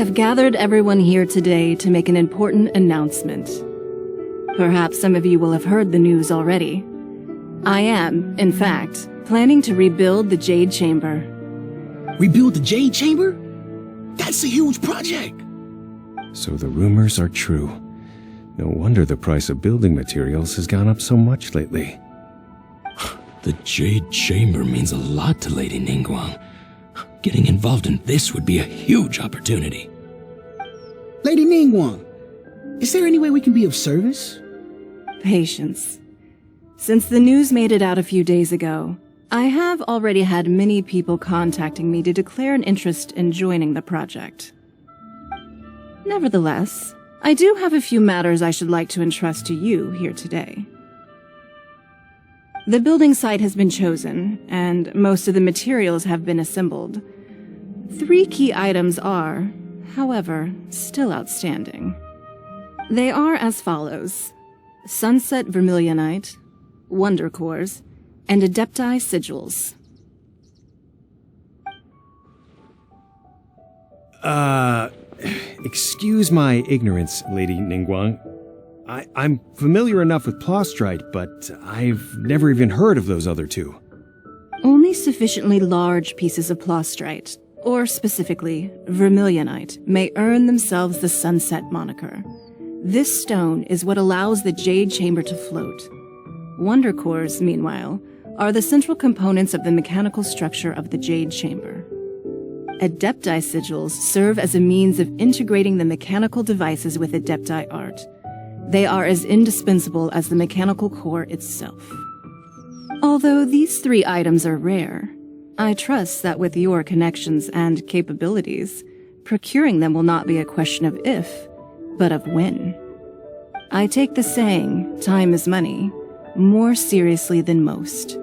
have gathered everyone here today to make an important announcement. Perhaps some of you will have heard the news already. I am, in fact, planning to rebuild the Jade Chamber. Rebuild the Jade Chamber? That's a huge project! So the rumors are true. No wonder the price of building materials has gone up so much lately. The Jade Chamber means a lot to Lady Ningguang. Getting involved in this would be a huge opportunity. Lady Ningguang, is there any way we can be of service? Patience. Since the news made it out a few days ago, I have already had many people contacting me to declare an interest in joining the project. Nevertheless, I do have a few matters I should like to entrust to you here today. The building site has been chosen, and most of the materials have been assembled. 3 key items are, however, still outstanding. They are as follows: Sunset Vermilionite, Wonder Cores, and Adepti Sigils. Excuse my ignorance, Lady Ningguang. I'm familiar enough with Plostrite, but I've never even heard of those other 2. Only sufficiently large pieces of Plostrite, or specifically Vermilionite, may earn themselves the Sunset moniker. This stone is what allows the Jade Chamber to float. Wonder Cores, meanwhile, are the central components of the mechanical structure of the Jade Chamber. Adepti Sigils serve as a means of integrating the mechanical devices with Adepti art. They are as indispensable as the mechanical core itself. Although these 3 items are rare, I trust that with your connections and capabilities, procuring them will not be a question of if, but of when. I take the saying, time is money, more seriously than most.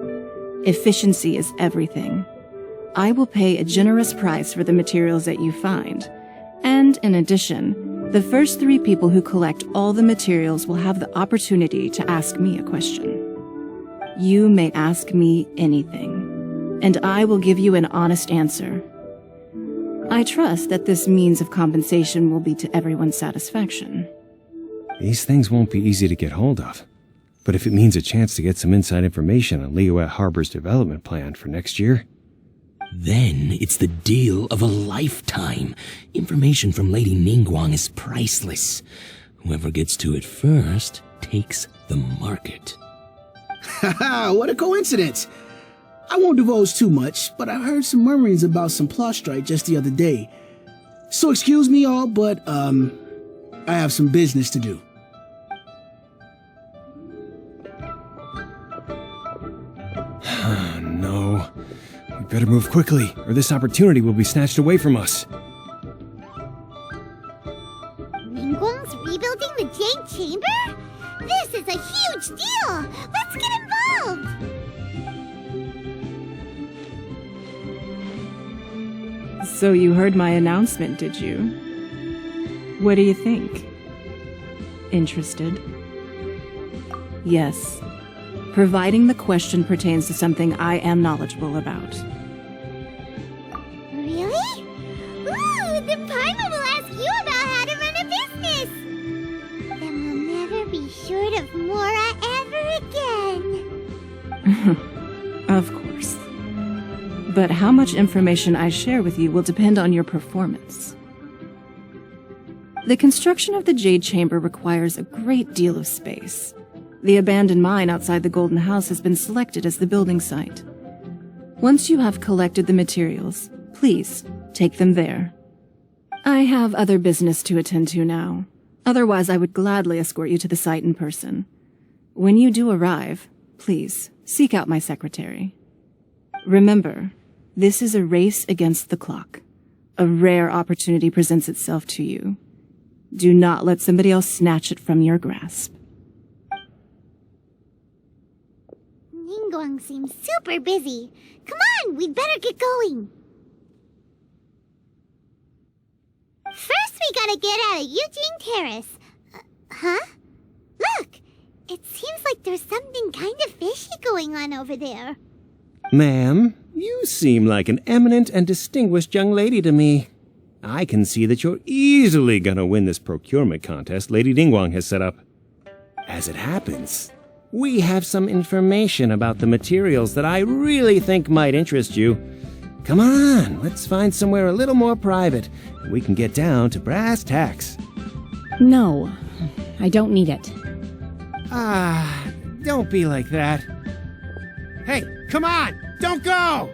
Efficiency is everything. I will pay a generous price for the materials that you find, and in addition, the first 3 people who collect all the materials will have the opportunity to ask me a question. You may ask me anything, and I will give you an honest answer. I trust that this means of compensation will be to everyone's satisfaction. These things won't be easy to get hold of. But if it means a chance to get some inside information on Liyue Harbor's development plan for next year... Then it's the deal of a lifetime. Information from Lady Ningguang is priceless. Whoever gets to it first takes the market. Haha, what a coincidence! I won't divulge too much, but I heard some murmurings about some Plostrite just the other day. So excuse me all, but, I have some business to do. No. We better move quickly, or this opportunity will be snatched away from us. Ningguang's rebuilding the Jade Chamber? This is a huge deal! Let's get involved! So you heard my announcement, did you? What do you think? Interested? Yes. Providing the question pertains to something I am knowledgeable about. Really? Ooh, then Paimon will ask you about how to run a business! Then we'll never be short of Mora ever again! Of course. But how much information I share with you will depend on your performance. The construction of the Jade Chamber requires a great deal of space. The abandoned mine outside the Golden House has been selected as the building site. Once you have collected the materials, please take them there. I have other business to attend to now. Otherwise, I would gladly escort you to the site in person. When you do arrive, please seek out my secretary. Remember, this is a race against the clock. A rare opportunity presents itself to you. Do not let somebody else snatch it from your grasp. Ningguang seems super busy. Come on, we'd better get going. First, we gotta get out of Eugene Terrace. Huh? Look! It seems like there's something kind of fishy going on over there. Ma'am, you seem like an eminent and distinguished young lady to me. I can see that you're easily gonna win this procurement contest Lady Ningguang has set up. As it happens, we have some information about the materials that I really think might interest you. Come on, let's find somewhere a little more private, and we can get down to brass tacks. No, I don't need it. Don't be like that. Hey, come on, don't go!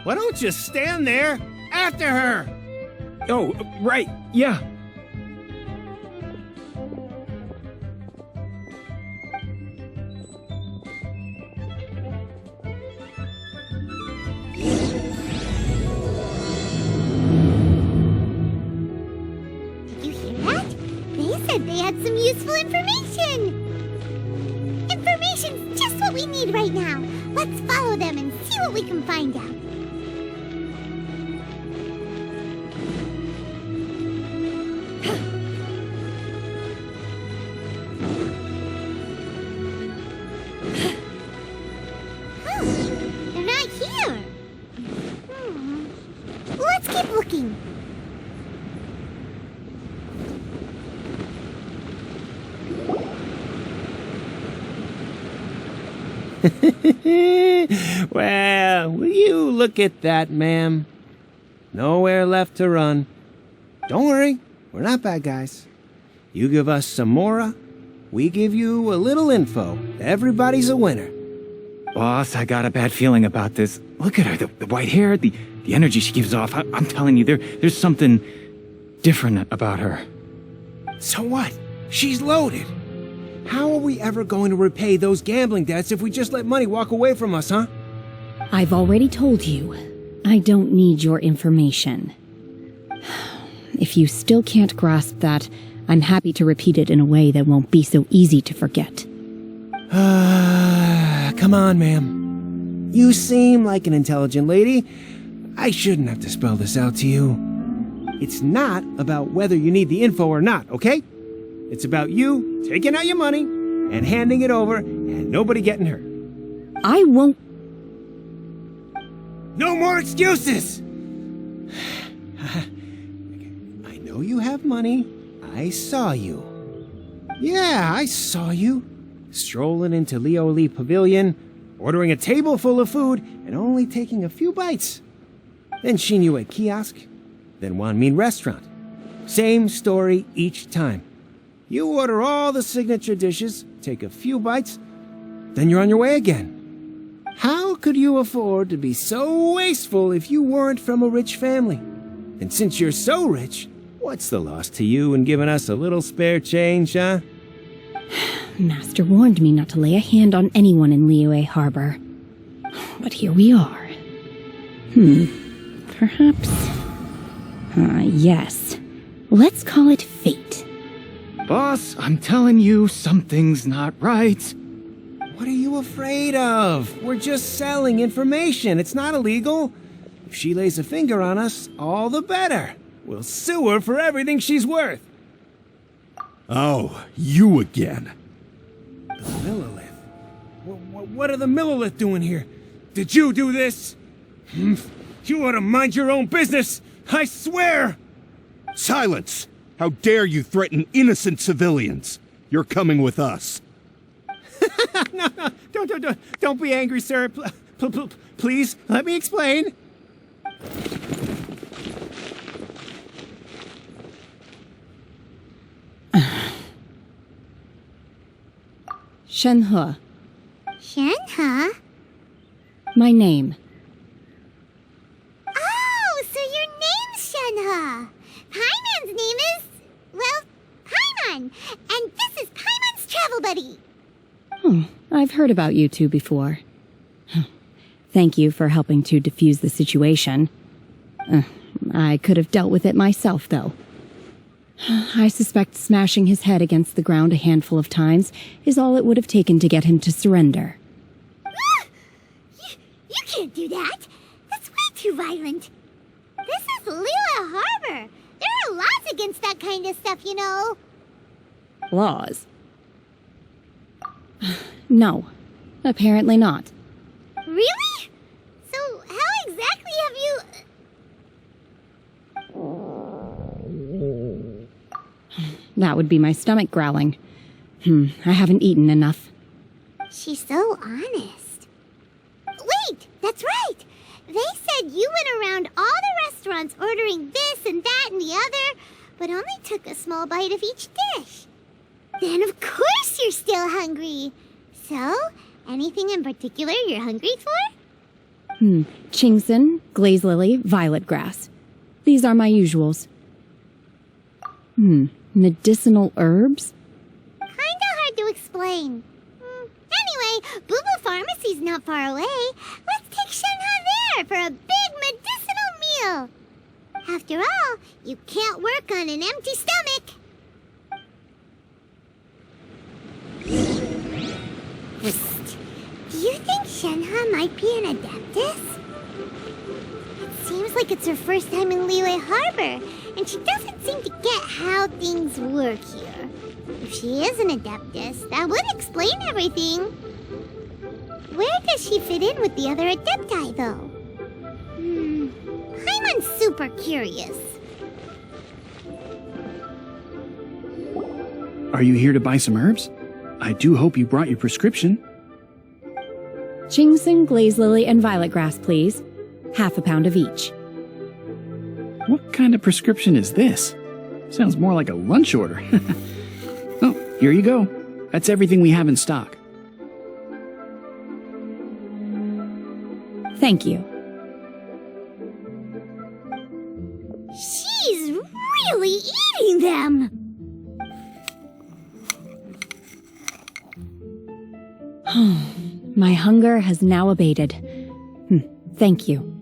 Why don't you stand there after her? Oh, right, yeah. Did you hear that? They said they had some useful information. Information's just what we need right now. Let's follow them and see what we can find out. They're not here. Let's keep looking. Well, will you look at that, ma'am? Nowhere left to run. Don't worry, we're not bad guys. You give us some mora, we give you a little info. Everybody's a winner. Boss, I got a bad feeling about this. Look at her, the white hair, the energy she gives off. I'm telling you, there's something different about her. So what? She's loaded. How are we ever going to repay those gambling debts if we just let money walk away from us, huh? I've already told you, I don't need your information. If you still can't grasp that, I'm happy to repeat it in a way that won't be so easy to forget. Come on, ma'am. You seem like an intelligent lady. I shouldn't have to spell this out to you. It's not about whether you need the info or not, okay? It's about you taking out your money and handing it over and nobody getting hurt. I won't. No more excuses! I know you have money. I saw you. Yeah, I saw you. Strolling into Leo Lee Pavilion, ordering a table full of food, and only taking a few bites. Then Shinyu kiosk, then Wanmin restaurant. Same story each time. You order all the signature dishes, take a few bites, then you're on your way again. How could you afford to be so wasteful if you weren't from a rich family? And since you're so rich, what's the loss to you in giving us a little spare change, huh? Master warned me not to lay a hand on anyone in Liyue Harbor. But here we are. Perhaps... yes. Let's call it fate. Boss, I'm telling you, something's not right. What are you afraid of? We're just selling information. It's not illegal. If she lays a finger on us, all the better. We'll sue her for everything she's worth. Oh, you again. The Millilith. What are the Millilith doing here? Did you do this? You ought to mind your own business. I swear! Silence! How dare you threaten innocent civilians? You're coming with us. No, don't be angry, sir. Please, let me explain. Shenhe. Shenhe? My name. Oh, so your name's Shenhe. Paimon's name is, well, Paimon. And this is Paimon's travel buddy. I've heard about you two before. Thank you for helping to defuse the situation. I could have dealt with it myself, though. I suspect smashing his head against the ground a handful of times is all it would have taken to get him to surrender. You can't do that. That's way too violent. This is Liyue Harbor. There are laws against that kind of stuff, you know. Laws? No, apparently not. Really? So how exactly have you... That would be my stomach growling. I haven't eaten enough. She's so honest. Wait, that's right! They said you went around all the restaurants ordering this and that and the other, but only took a small bite of each dish. Then of course you're still hungry. So, anything in particular you're hungry for? Chingson, glaze lily, violet grass. These are my usuals. Medicinal herbs? Kinda hard to explain. Anyway, Booba Pharmacy's not far away. Let's take Shenhe there for a big medicinal meal. After all, you can't work on an empty stomach. Psst. Do you think Shenhe might be an Adeptus? It seems like it's her first time in Liyue Harbor, and she doesn't seem to get how things work here. If she is an Adeptus, that would explain everything. Where does she fit in with the other Adepti, though? I'm super curious. Are you here to buy some herbs? I do hope you brought your prescription. Chingson, glaze lily, and violet grass, please. Half a pound of each. What kind of prescription is this? Sounds more like a lunch order. Oh, here you go. That's everything we have in stock. Thank you. She's really eating them! My hunger has now abated. Thank you.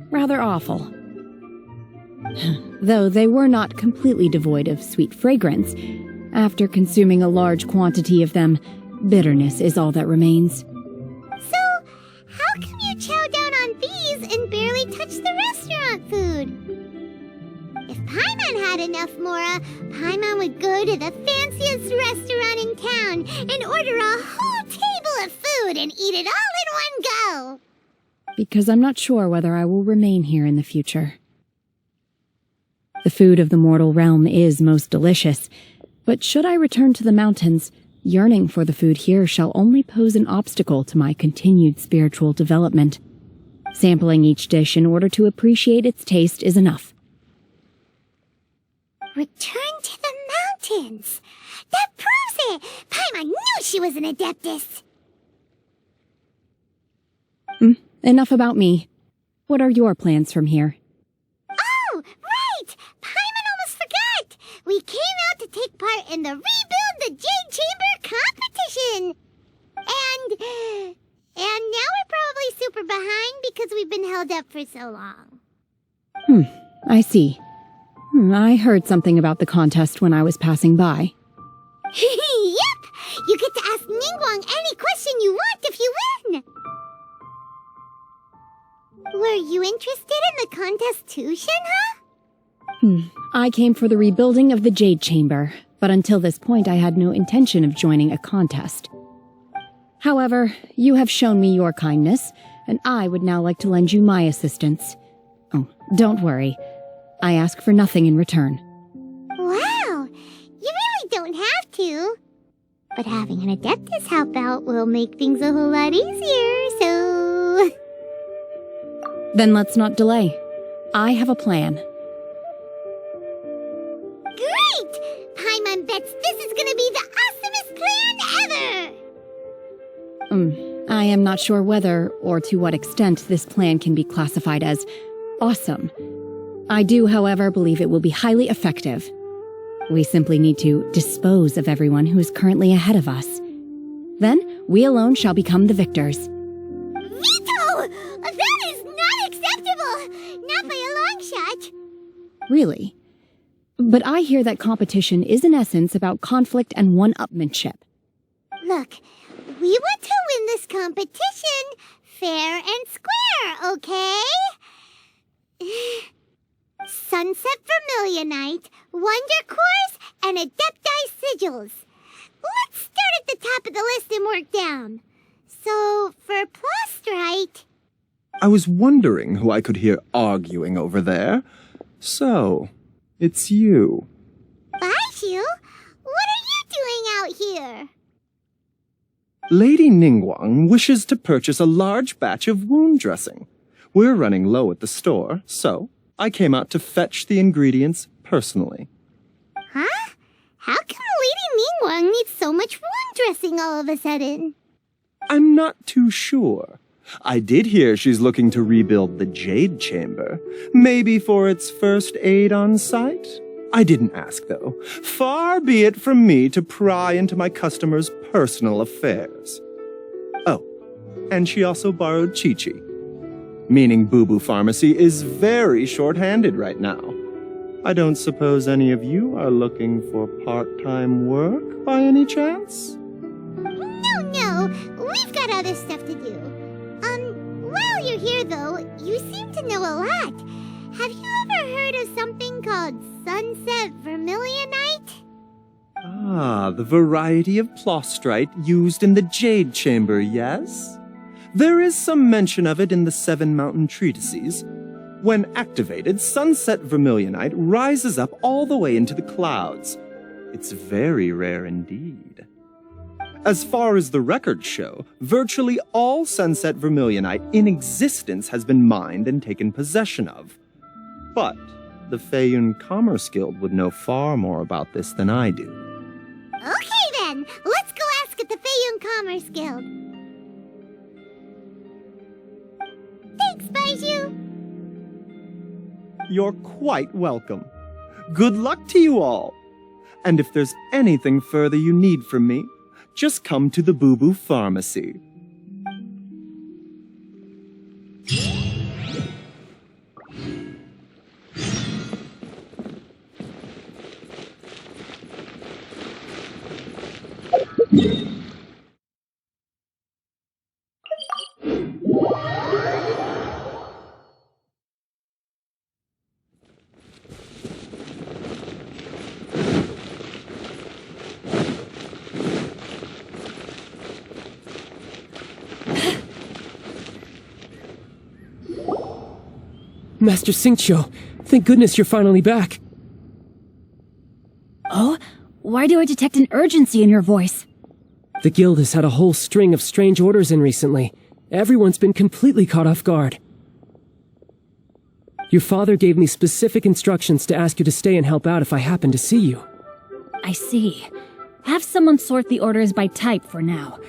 Rather awful. Though they were not completely devoid of sweet fragrance, after consuming a large quantity of them, bitterness is all that remains. So, how come you chow down on these and barely touch the restaurant food? If Paimon had enough Mora, Paimon would go to the fanciest restaurant in town and order a whole table of food and eat it all in one go. Because I'm not sure whether I will remain here in the future. The food of the mortal realm is most delicious, but should I return to the mountains, yearning for the food here shall only pose an obstacle to my continued spiritual development. Sampling each dish in order to appreciate its taste is enough. Return to the mountains! That proves it! Paimon knew she was an Adeptus! Enough about me. What are your plans from here? Oh, right! Paimon almost forgot! We came out to take part in the Rebuild the Jade Chamber competition! And now we're probably super behind because we've been held up for so long. I see. I heard something about the contest when I was passing by. Yep! You get to ask Ningguang any question you want if you win! Were you interested in the contest too, Shenhe? I came for the rebuilding of the Jade Chamber, but until this point I had no intention of joining a contest. However, you have shown me your kindness, and I would now like to lend you my assistance. Oh, don't worry. I ask for nothing in return. Wow! You really don't have to. But having an Adeptus help out will make things a whole lot easier, so... Then let's not delay. I have a plan. Great! Paimon bets this is gonna be the awesomest plan ever! I am not sure whether or to what extent this plan can be classified as awesome. I do, however, believe it will be highly effective. We simply need to dispose of everyone who is currently ahead of us. Then, we alone shall become the victors. Veto! That is not acceptable! Not by a long shot! Really? But I hear that competition is in essence about conflict and one-upmanship. Look, we want to win this competition fair and square, okay? Sunset Vermilionite, Wonder Cores, and Adepti Sigils. Let's start at the top of the list and work down. So, for Plastrite... I was wondering who I could hear arguing over there. So, it's you. Baiju? What are you doing out here? Lady Ningguang wishes to purchase a large batch of wound dressing. We're running low at the store, so I came out to fetch the ingredients personally. Huh? How come Lady Ningguang needs so much wound dressing all of a sudden? I'm not too sure. I did hear she's looking to rebuild the Jade Chamber, maybe for its first aid on site. I didn't ask, though. Far be it from me to pry into my customers' personal affairs. Oh, and she also borrowed qiqi, meaning Boo Boo Pharmacy is very short-handed right now. I don't suppose any of you are looking for part-time work by any chance? No, we've got other stuff to do. While you're here though, you seem to know a lot. Have you ever heard of something called Sunset Vermilionite? Ah, the variety of plostrite used in the Jade Chamber, yes? There is some mention of it in the Seven Mountain Treatises. When activated, Sunset Vermilionite rises up all the way into the clouds. It's very rare indeed. As far as the records show, virtually all Sunset Vermilionite in existence has been mined and taken possession of. But the Feiyun Commerce Guild would know far more about this than I do. Okay then, let's go ask at the Feiyun Commerce Guild. Thanks, Baiju. You're quite welcome. Good luck to you all. And if there's anything further you need from me, just come to the Boo Boo Pharmacy. Master Xingqiu, thank goodness you're finally back. Oh? Why do I detect an urgency in your voice? The guild has had a whole string of strange orders in recently. Everyone's been completely caught off guard. Your father gave me specific instructions to ask you to stay and help out if I happen to see you. I see. Have someone sort the orders by type for now.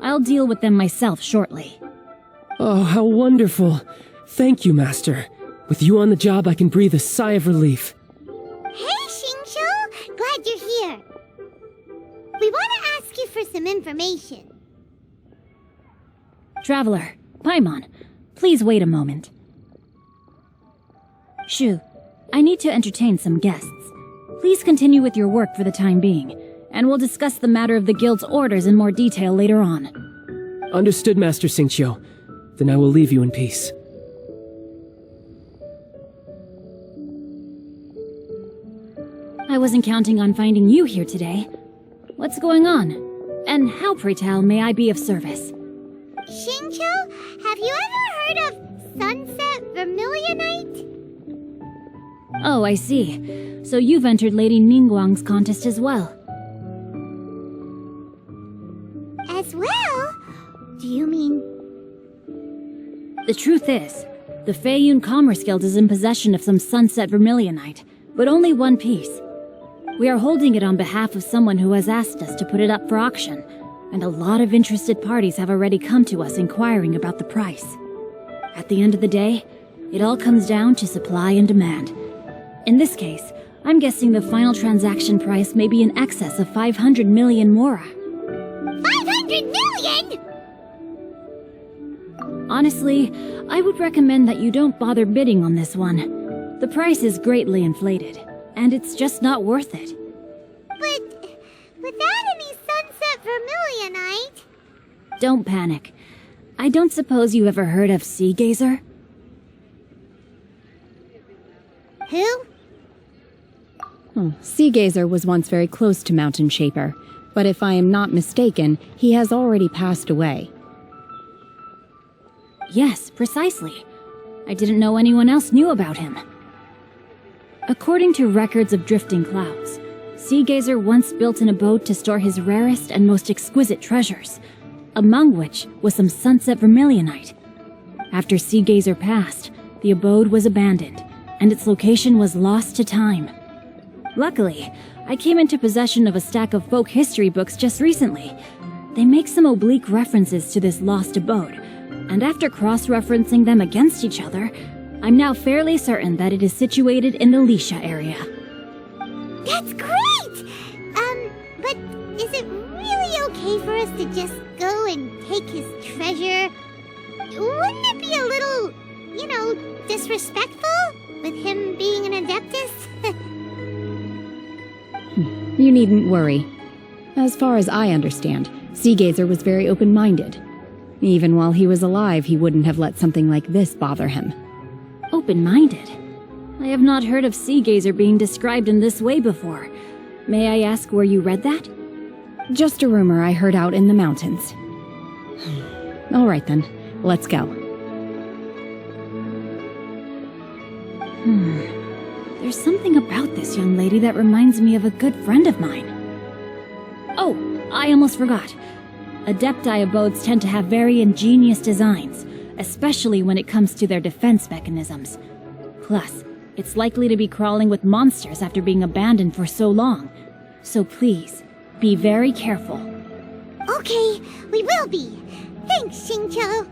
I'll deal with them myself shortly. Oh, how wonderful. Thank you, Master. With you on the job, I can breathe a sigh of relief. Hey, Xingqiu! Glad you're here. We want to ask you for some information. Traveler, Paimon, please wait a moment. Shu, I need to entertain some guests. Please continue with your work for the time being, and we'll discuss the matter of the guild's orders in more detail later on. Understood, Master Xingqiu. Then I will leave you in peace. I wasn't counting on finding you here today. What's going on? And how, pray tell, may I be of service? Xingqiu, have you ever heard of Sunset Vermilionite? Oh, I see. So you've entered Lady Ningguang's contest as well. As well? Do you mean... The truth is, the Feiyun Commerce Guild is in possession of some Sunset Vermilionite, but only one piece. We are holding it on behalf of someone who has asked us to put it up for auction, and a lot of interested parties have already come to us inquiring about the price. At the end of the day, it all comes down to supply and demand. In this case, I'm guessing the final transaction price may be in excess of 500 million mora. 500 million?! Honestly, I would recommend that you don't bother bidding on this one. The price is greatly inflated, and it's just not worth it. But without any Sunset Vermilionite... Don't panic. I don't suppose you ever heard of Seagaze? Who? Seagaze was once very close to Mountain Shaper, but if I am not mistaken, he has already passed away. Yes, precisely. I didn't know anyone else knew about him. According to records of drifting clouds, Seagazer once built an abode to store his rarest and most exquisite treasures, among which was some sunset vermilionite. After Seagazer passed, the abode was abandoned, and its location was lost to time. Luckily, I came into possession of a stack of folk history books just recently. They make some oblique references to this lost abode, and after cross-referencing them against each other, I'm now fairly certain that it is situated in the Lisha area. That's great! But is it really okay for us to just go and take his treasure? Wouldn't it be a little, disrespectful with him being an Adeptus? You needn't worry. As far as I understand, Seagazer was very open-minded. Even while he was alive, he wouldn't have let something like this bother him. Open-minded? I have not heard of Seagazer being described in this way before. May I ask where you read that? Just a rumor I heard out in the mountains. All right then, let's go. There's something about this young lady that reminds me of a good friend of mine. Oh, I almost forgot. Adepti abodes tend to have very ingenious designs, especially when it comes to their defense mechanisms. Plus, it's likely to be crawling with monsters after being abandoned for so long. So please, be very careful. Okay, we will be. Thanks, Xingqiu.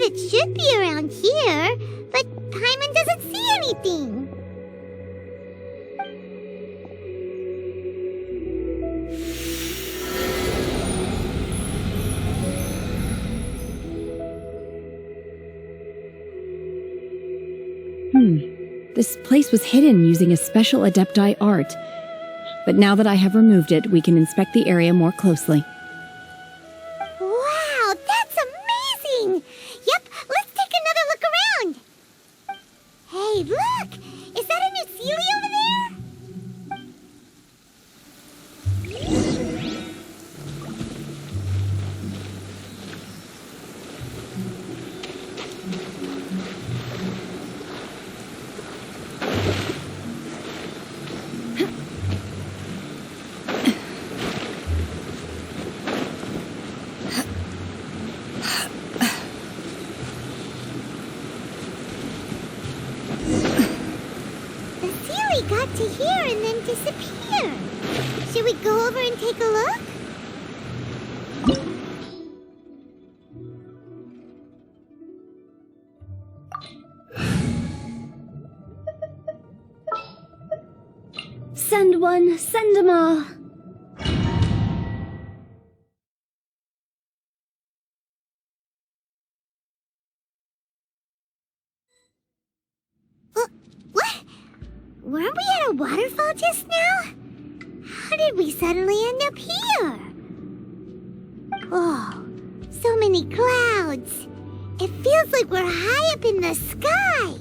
It should be around here, but Paimon doesn't see anything. This place was hidden using a special Adepti art. But now that I have removed it, we can inspect the area more closely. Wow, that's amazing! Yep, let's take another look around. Hey, look! Is that a new Sealy over there? Got to here and then disappear. Should we go over and take a look? Send one, send 'em all. Weren't we at a waterfall just now? How did we suddenly end up here? Oh, so many clouds. It feels like we're high up in the sky.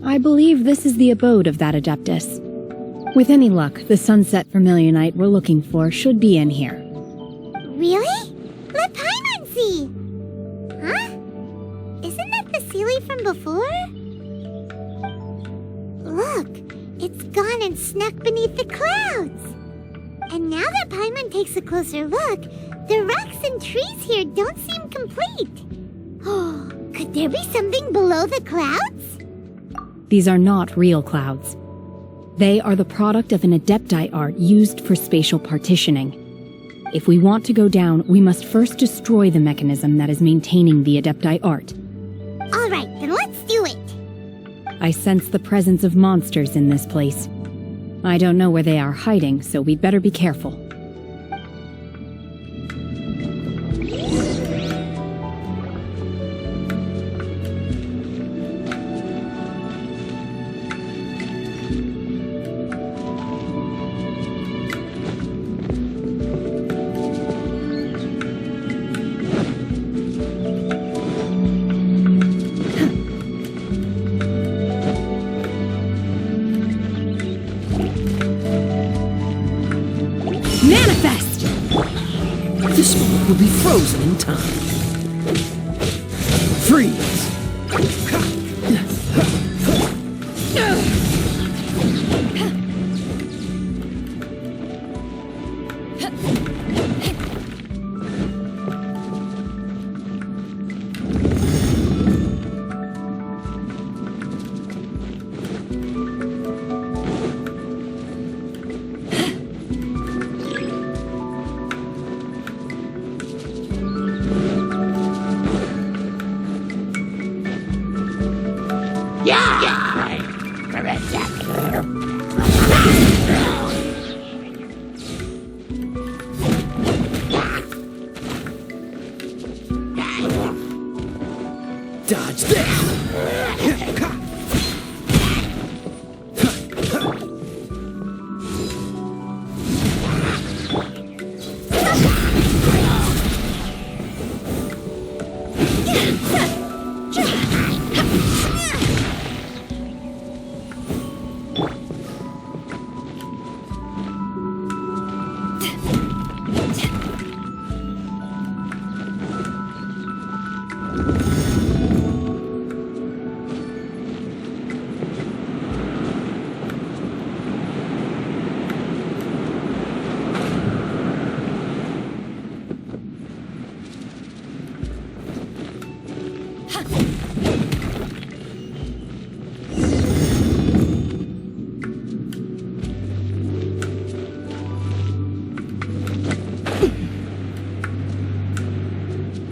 I believe this is the abode of that Adeptus. With any luck, the sunset vermilionite we're looking for should be in here. Really? Let Paimon see. Huh? Isn't that the Sealy from before? Look, it's gone and snuck beneath the clouds. And now that Paimon takes a closer look, the rocks and trees here don't seem complete. Oh, could there be something below the clouds? These are not real clouds. They are the product of an Adepti art used for spatial partitioning. If we want to go down, we must first destroy the mechanism that is maintaining the Adepti art. All right, then let's do it. I sense the presence of monsters in this place. I don't know where they are hiding, so we'd better be careful. Manifest! This moment will be frozen in time. Freeze! Dodge this!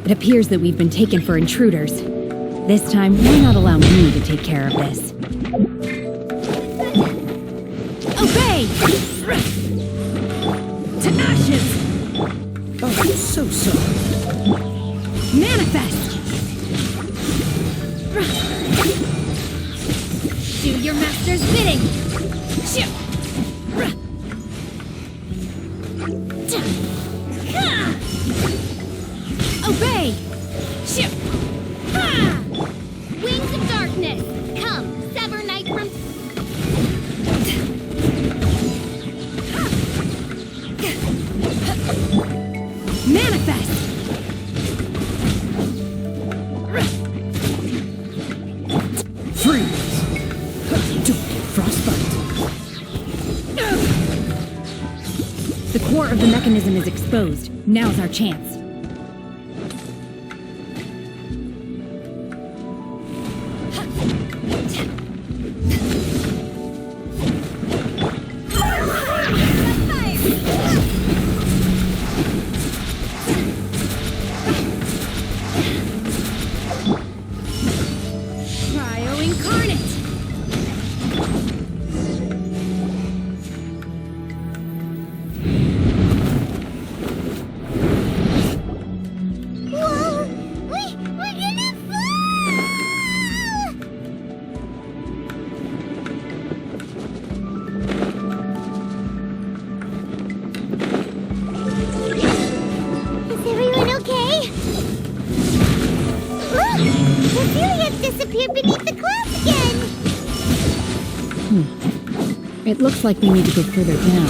It appears that we've been taken for intruders. This time, why not allow me to take care of this? Obey! To ashes! Oh, I'm so sorry. Manifest! Do your master's bidding! Obey! Wings of darkness! Come, sever night from... Manifest! Freeze! Don't get frostbite. The core of the mechanism is exposed. Now's our chance. It looks like we need to go further down.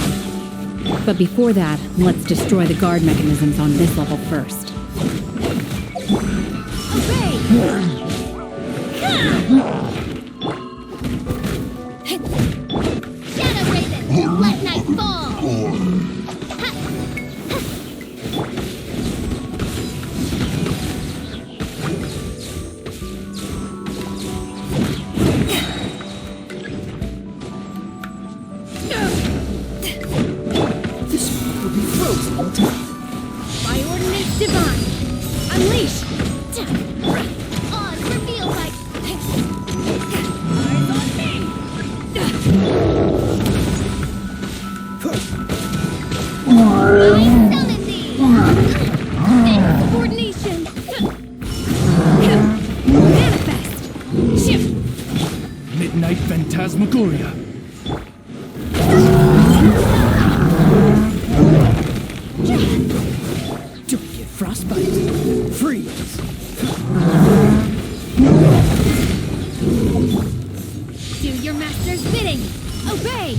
But before that, let's destroy the guard mechanisms on this level first. Shadow Raven, let night fall! My ordinance divine! Unleash! Oz revealed by... Eyes on me! Coordination! Manifest! Midnight Phantasmagoria. Don't get frostbite. Freeze. Do your master's bidding! Obey!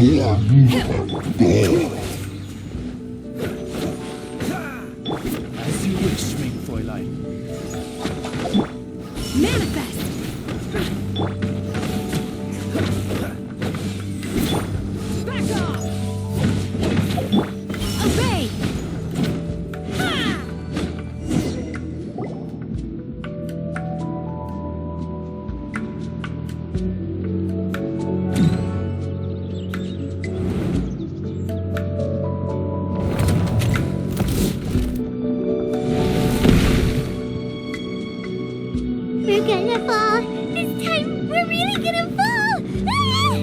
As you wish, mein Fräulein. Manifest! Back off! Obey! Ha! We're gonna fall. This time, we're really gonna fall. Ah!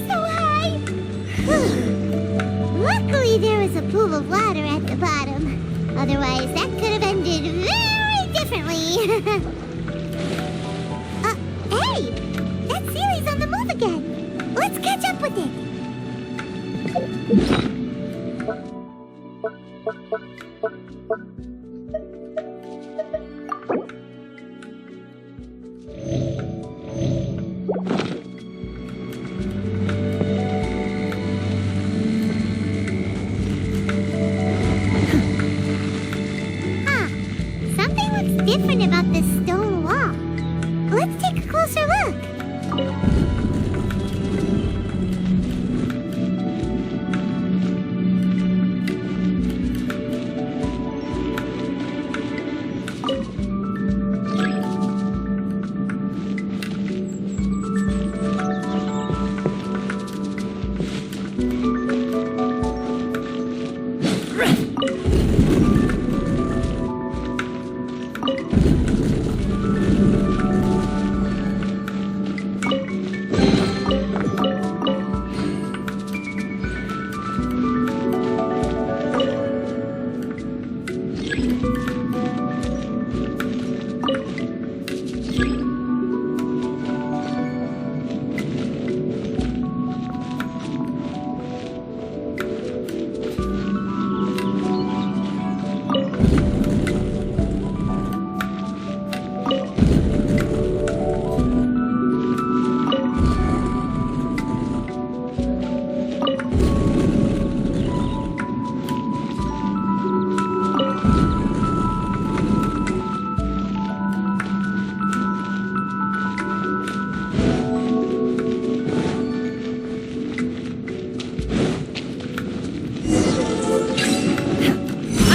So high. Luckily, there was a pool of water at the bottom. Otherwise, that could have ended very differently. Hey! That Sealy's on the move again. Let's catch up with it. Something looks different about this stone wall. Let's take a closer look.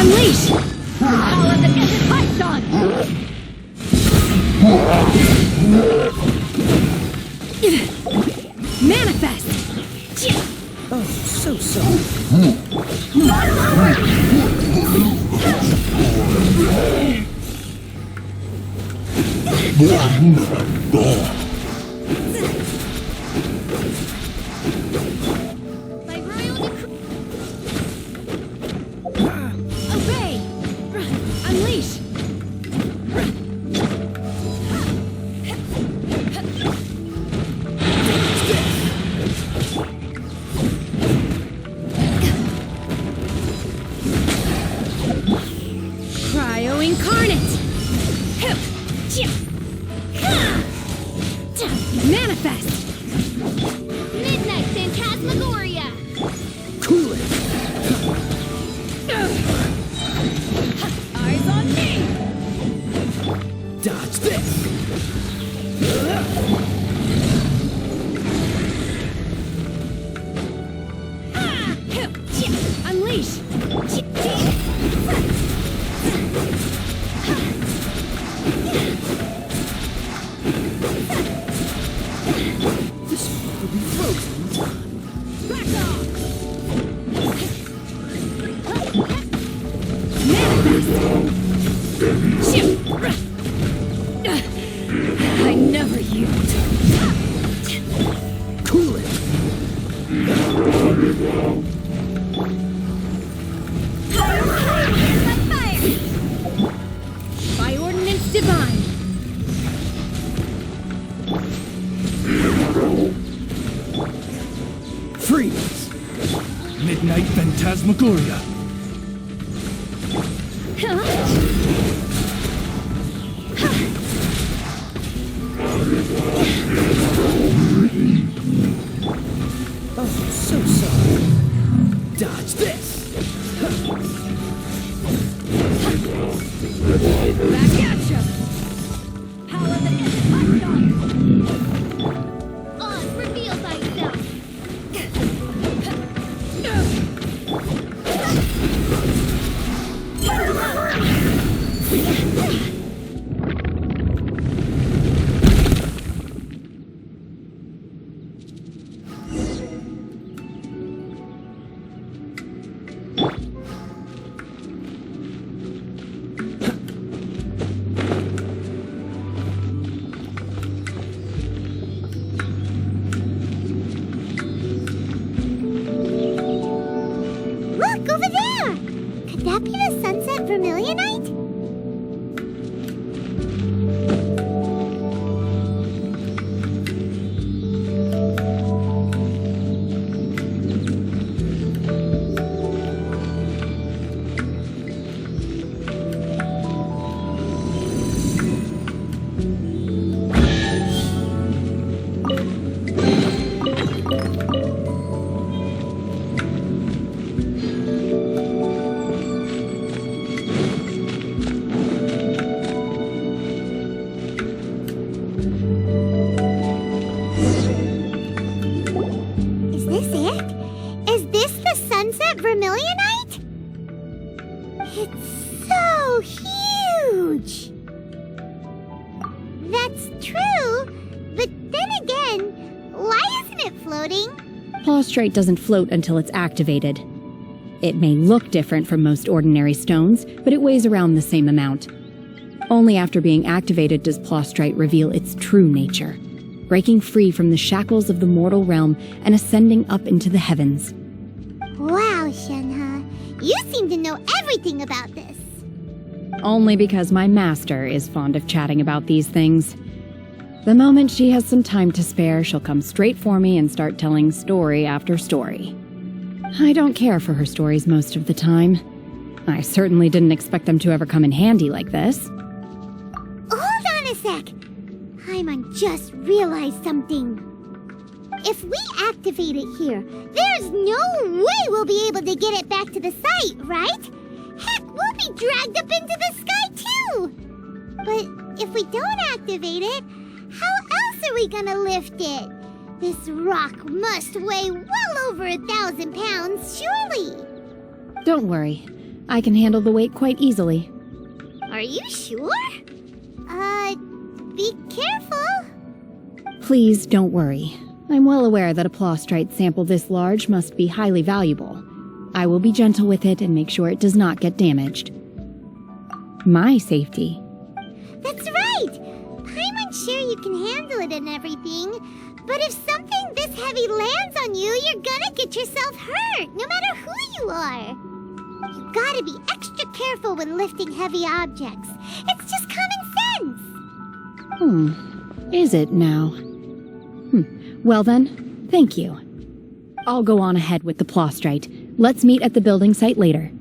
Unleash! All of the desert python! Manifest! Oh, so Obey! Unleash! Cryo incarnate! Manifest! Midnight Phantasmagoria! cool it. Eyes on me! Dodge this. Unleash! This will be frozen. Back off! I never yield. Cool it. divine! Freeze! Midnight Phantasmagoria! Oh, so sorry. Dodge this! Back at ya! Power that is Archon! On, reveal thyself! Look, over there! Could that be the Sunset Vermilionite? Is this it? Is this the Sunset Vermilionite? It's so huge! That's true, but then again, why isn't it floating? Plaustrite doesn't float until it's activated. It may look different from most ordinary stones, but it weighs around the same amount. Only after being activated does Plaustrite reveal its true nature, breaking free from the shackles of the mortal realm and ascending up into the heavens. Wow, Shenhe, you seem to know everything about this. Only because my master is fond of chatting about these things. The moment she has some time to spare, she'll come straight for me and start telling story after story. I don't care for her stories most of the time. I certainly didn't expect them to ever come in handy like this. Hold on a sec. Paimon just realized something. If we activate it here, there's no way we'll be able to get it back to the site, right? Heck, we'll be dragged up into the sky too! But if we don't activate it, how else are we gonna lift it? This rock must weigh well over 1,000 pounds, surely! Don't worry. I can handle the weight quite easily. Are you sure? Be careful! Please don't worry. I'm well aware that a plaustrite sample this large must be highly valuable. I will be gentle with it and make sure it does not get damaged. My safety. That's right! Paimon's sure you can handle it and everything, but if something this heavy lands on you, you're gonna get yourself hurt, no matter who you are. You gotta be extra careful when lifting heavy objects. It's just common sense! Is it now? Well then, thank you. I'll go on ahead with the plaustrite. Let's meet at the building site later.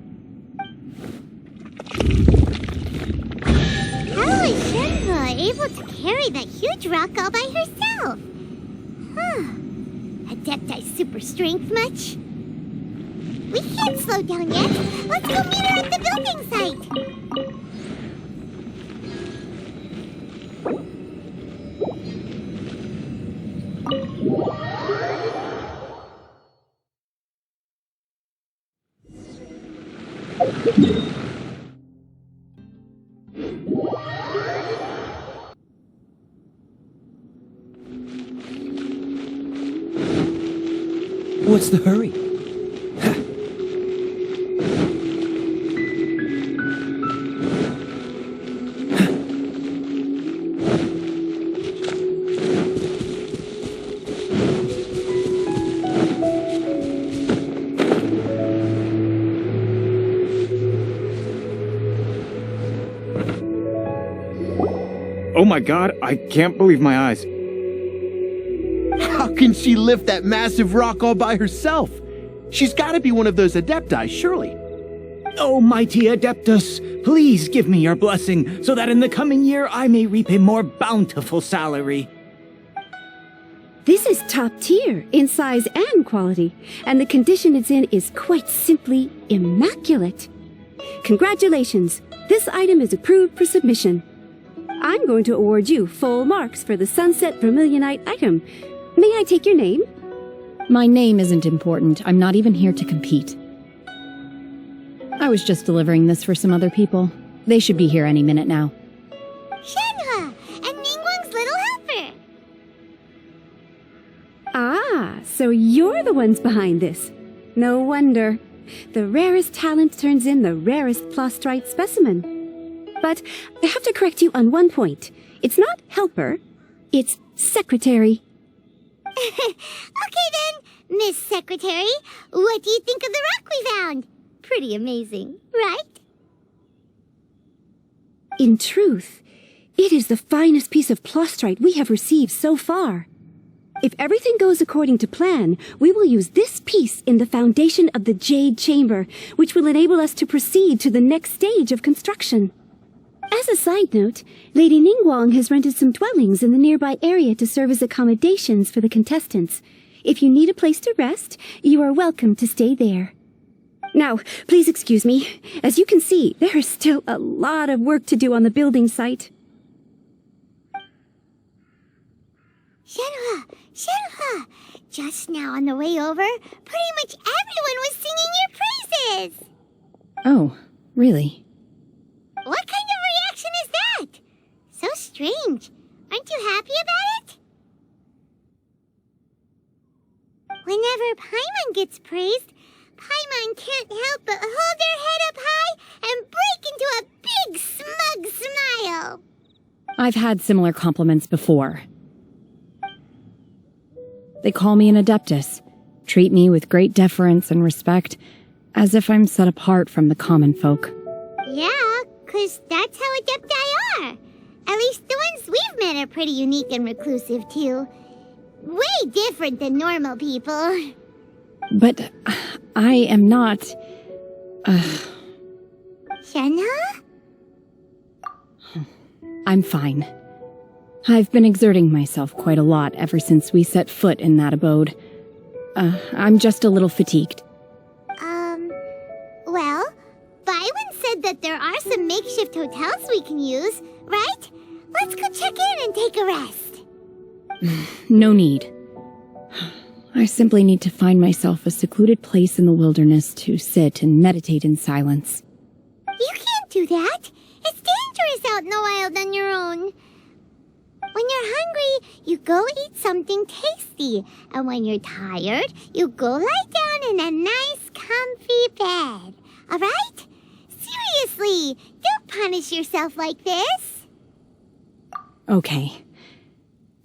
How is Shenhe able to carry that huge rock all by herself? Adepti super strength much? We can't slow down yet. Let's go meet her at the building site. What's the hurry? Oh my god, I can't believe my eyes. How can she lift that massive rock all by herself? She's gotta be one of those Adepti, surely. O mighty Adeptus, please give me your blessing, so that in the coming year I may reap a more bountiful salary. This is top tier in size and quality, and the condition it's in is quite simply immaculate. Congratulations, this item is approved for submission. I'm going to award you full marks for the Sunset Vermilionite item. May I take your name? My name isn't important. I'm not even here to compete. I was just delivering this for some other people. They should be here any minute now. Shenhe, and Ningguang's little helper. Ah, so you're the ones behind this. No wonder. The rarest talent turns in the rarest plostrite specimen. But I have to correct you on one point. It's not helper, it's secretary. Okay then, Miss Secretary, what do you think of the rock we found? Pretty amazing, right? In truth, it is the finest piece of plostrite we have received so far. If everything goes according to plan, we will use this piece in the foundation of the Jade Chamber, which will enable us to proceed to the next stage of construction. As a side note, Lady Ningguang has rented some dwellings in the nearby area to serve as accommodations for the contestants. If you need a place to rest, you are welcome to stay there. Now, please excuse me. As you can see, there is still a lot of work to do on the building site. Shenhe, just now on the way over, pretty much everyone was singing your praises. Oh, really? What kind of reaction is that? So strange. Aren't you happy about it? Whenever Paimon gets praised, Paimon can't help but hold their head up high and break into a big smug smile. I've had similar compliments before. They call me an Adeptus, treat me with great deference and respect, as if I'm set apart from the common folk. Yeah, 'cause that's how Adepti are. At least the ones we've met are pretty unique and reclusive, too. Way different than normal people. But I am not... Shenhe? I'm fine. I've been exerting myself quite a lot ever since we set foot in that abode. I'm just a little fatigued. Well, Bygones said that there are some makeshift hotels we can use, right? Let's go check in and take a rest. No need. I simply need to find myself a secluded place in the wilderness to sit and meditate in silence. You can't do that. It's dangerous out in the wild on your own. When you're hungry, you go eat something tasty. And when you're tired, you go lie down in a nice, comfy bed. All right? Seriously, don't punish yourself like this. Okay.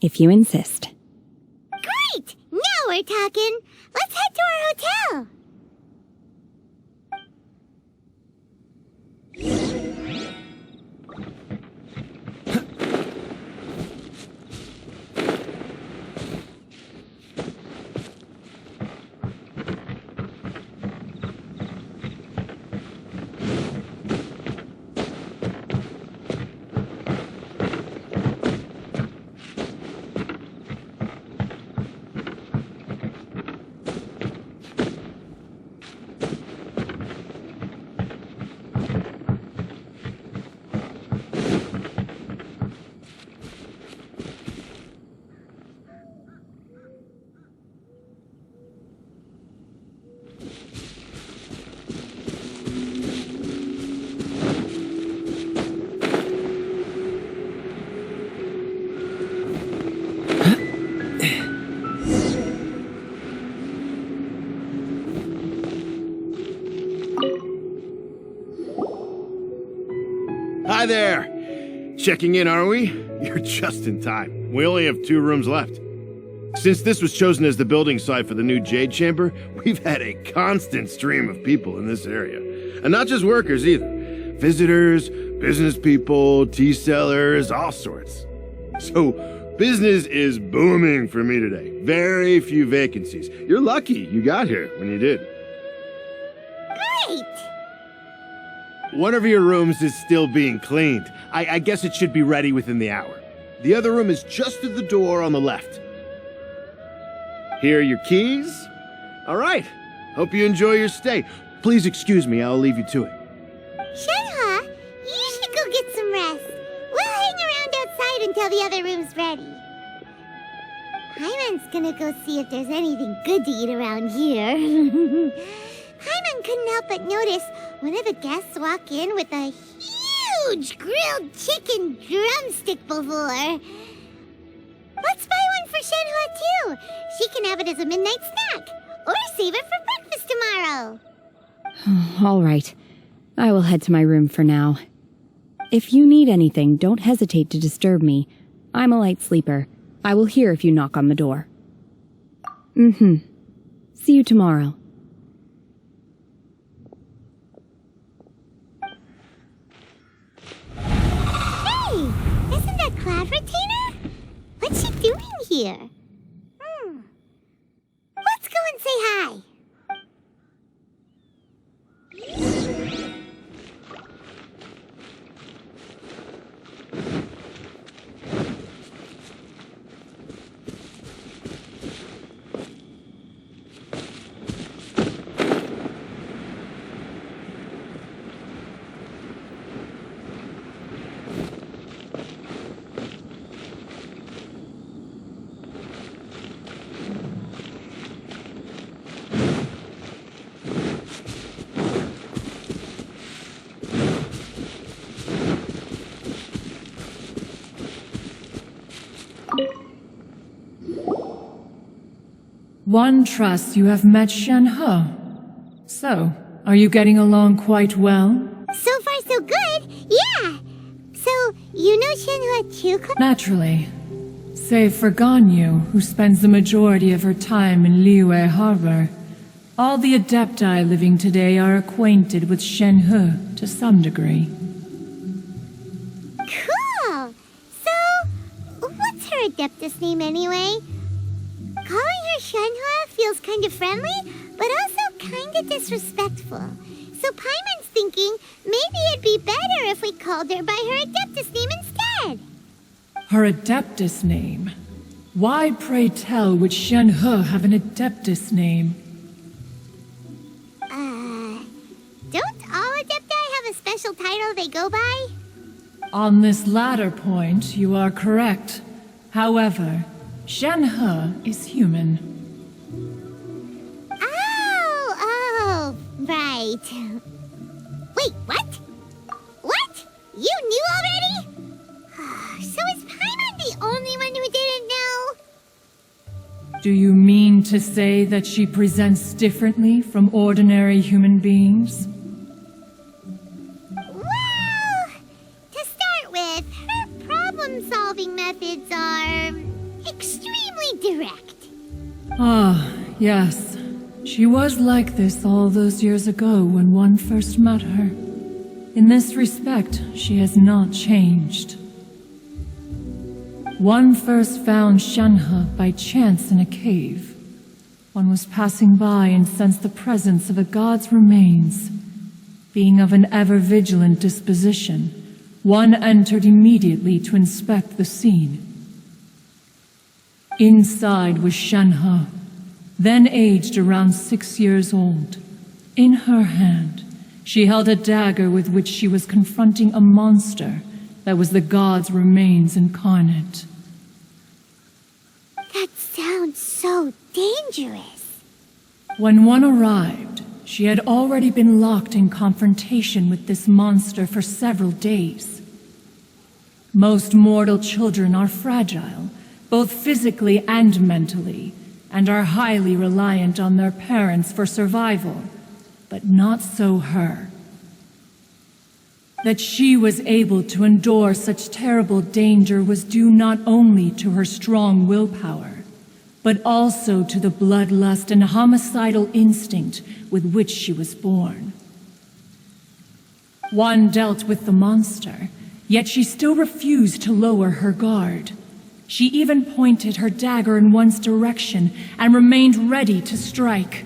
If you insist. Great! Now we're talking. Let's head to our hotel. Hi there! Checking in, are we? You're just in time. We only have 2 rooms left. Since this was chosen as the building site for the new Jade Chamber, we've had a constant stream of people in this area. And not just workers either. Visitors, business people, tea sellers, all sorts. So, business is booming for me today. Very few vacancies. You're lucky you got here when you did. Great! One of your rooms is still being cleaned. I guess it should be ready within the hour. The other room is just at the door on the left. Here are your keys. All right. Hope you enjoy your stay. Please excuse me, I'll leave you to it. Shenhe, you should go get some rest. We'll hang around outside until the other room's ready. Paimon's gonna go see if there's anything good to eat around here. Paimon couldn't help but notice one of the guests walk in with a huge grilled chicken drumstick before. Let's buy one for Shenhe too. She can have it as a midnight snack. Or save it for breakfast tomorrow. All right. I will head to my room for now. If you need anything, don't hesitate to disturb me. I'm a light sleeper. I will hear if you knock on the door. See you tomorrow. Hey! Isn't that Cloud Retainer? What's she doing here? Let's go and say hi. One trusts you have met Shenhe. So, are you getting along quite well? So far so good, yeah. So, you know Shenhe too? Naturally. Save for Ganyu, who spends the majority of her time in Liyue Harbor. All the Adepti living today are acquainted with Shenhe to some degree. Cool! So, what's her Adeptus name anyway? Calling her Shenhe feels kind of friendly, but also kind of disrespectful. So Paimon's thinking maybe it'd be better if we called her by her Adeptus name instead. Her Adeptus name? Why, pray tell, would Shenhe have an Adeptus name? Don't all Adepti have a special title they go by? On this latter point, you are correct. However, Shenhe is human. Oh, right. Wait, what? What? You knew already? So is Paimon the only one who didn't know? Do you mean to say that she presents differently from ordinary human beings? Well, to start with, her problem-solving methods are extremely direct. Ah, yes. She was like this all those years ago when one first met her. In this respect, she has not changed. One first found Shenhe by chance in a cave. One was passing by and sensed the presence of a god's remains. Being of an ever-vigilant disposition, one entered immediately to inspect the scene. Inside was Shenhe, then aged around 6 years old. In her hand, she held a dagger with which she was confronting a monster that was the god's remains incarnate. That sounds so dangerous. When one arrived, she had already been locked in confrontation with this monster for several days. Most mortal children are fragile, both physically and mentally, and are highly reliant on their parents for survival, but not so her. That she was able to endure such terrible danger was due not only to her strong willpower, but also to the bloodlust and homicidal instinct with which she was born. One dealt with the monster, yet she still refused to lower her guard. She even pointed her dagger in one's direction and remained ready to strike.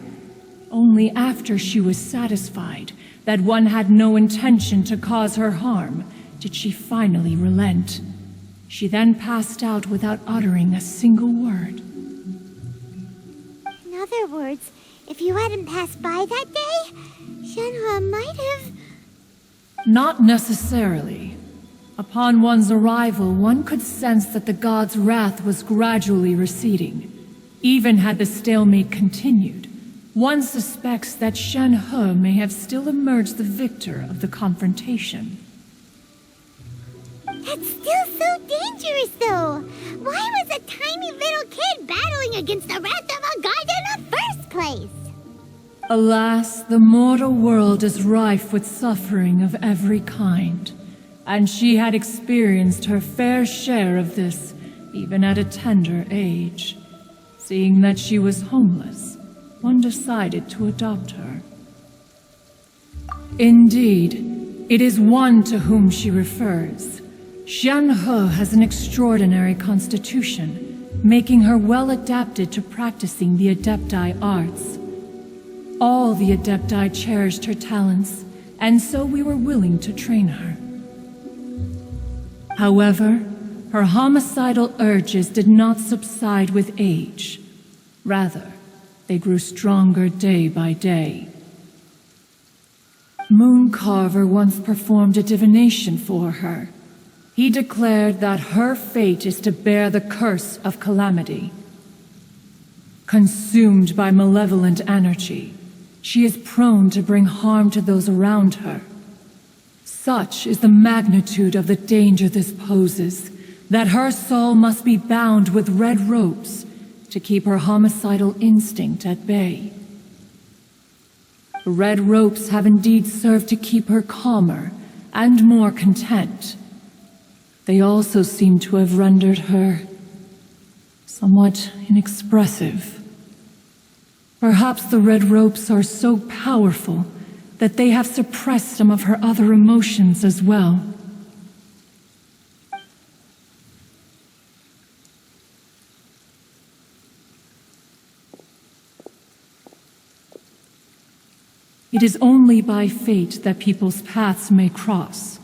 Only after she was satisfied that one had no intention to cause her harm did she finally relent. She then passed out without uttering a single word. In other words, if you hadn't passed by that day, Shenhe might have... Not necessarily. Upon one's arrival, one could sense that the god's wrath was gradually receding. Even had the stalemate continued, one suspects that Shenhe may have still emerged the victor of the confrontation. That's still so dangerous, though. Why was a tiny little kid battling against the wrath of a god in the first place? Alas, the mortal world is rife with suffering of every kind, and she had experienced her fair share of this, even at a tender age. Seeing that she was homeless, one decided to adopt her. Indeed, it is one to whom she refers. Shenhe has an extraordinary constitution, making her well adapted to practicing the Adepti arts. All the Adepti cherished her talents, and so we were willing to train her. However, her homicidal urges did not subside with age. Rather, they grew stronger day by day. Mooncarver once performed a divination for her. He declared that her fate is to bear the curse of calamity. Consumed by malevolent energy, she is prone to bring harm to those around her. Such is the magnitude of the danger this poses, that her soul must be bound with red ropes to keep her homicidal instinct at bay. The red ropes have indeed served to keep her calmer and more content. They also seem to have rendered her somewhat inexpressive. Perhaps the red ropes are so powerful that they have suppressed some of her other emotions as well. It is only by fate that people's paths may cross.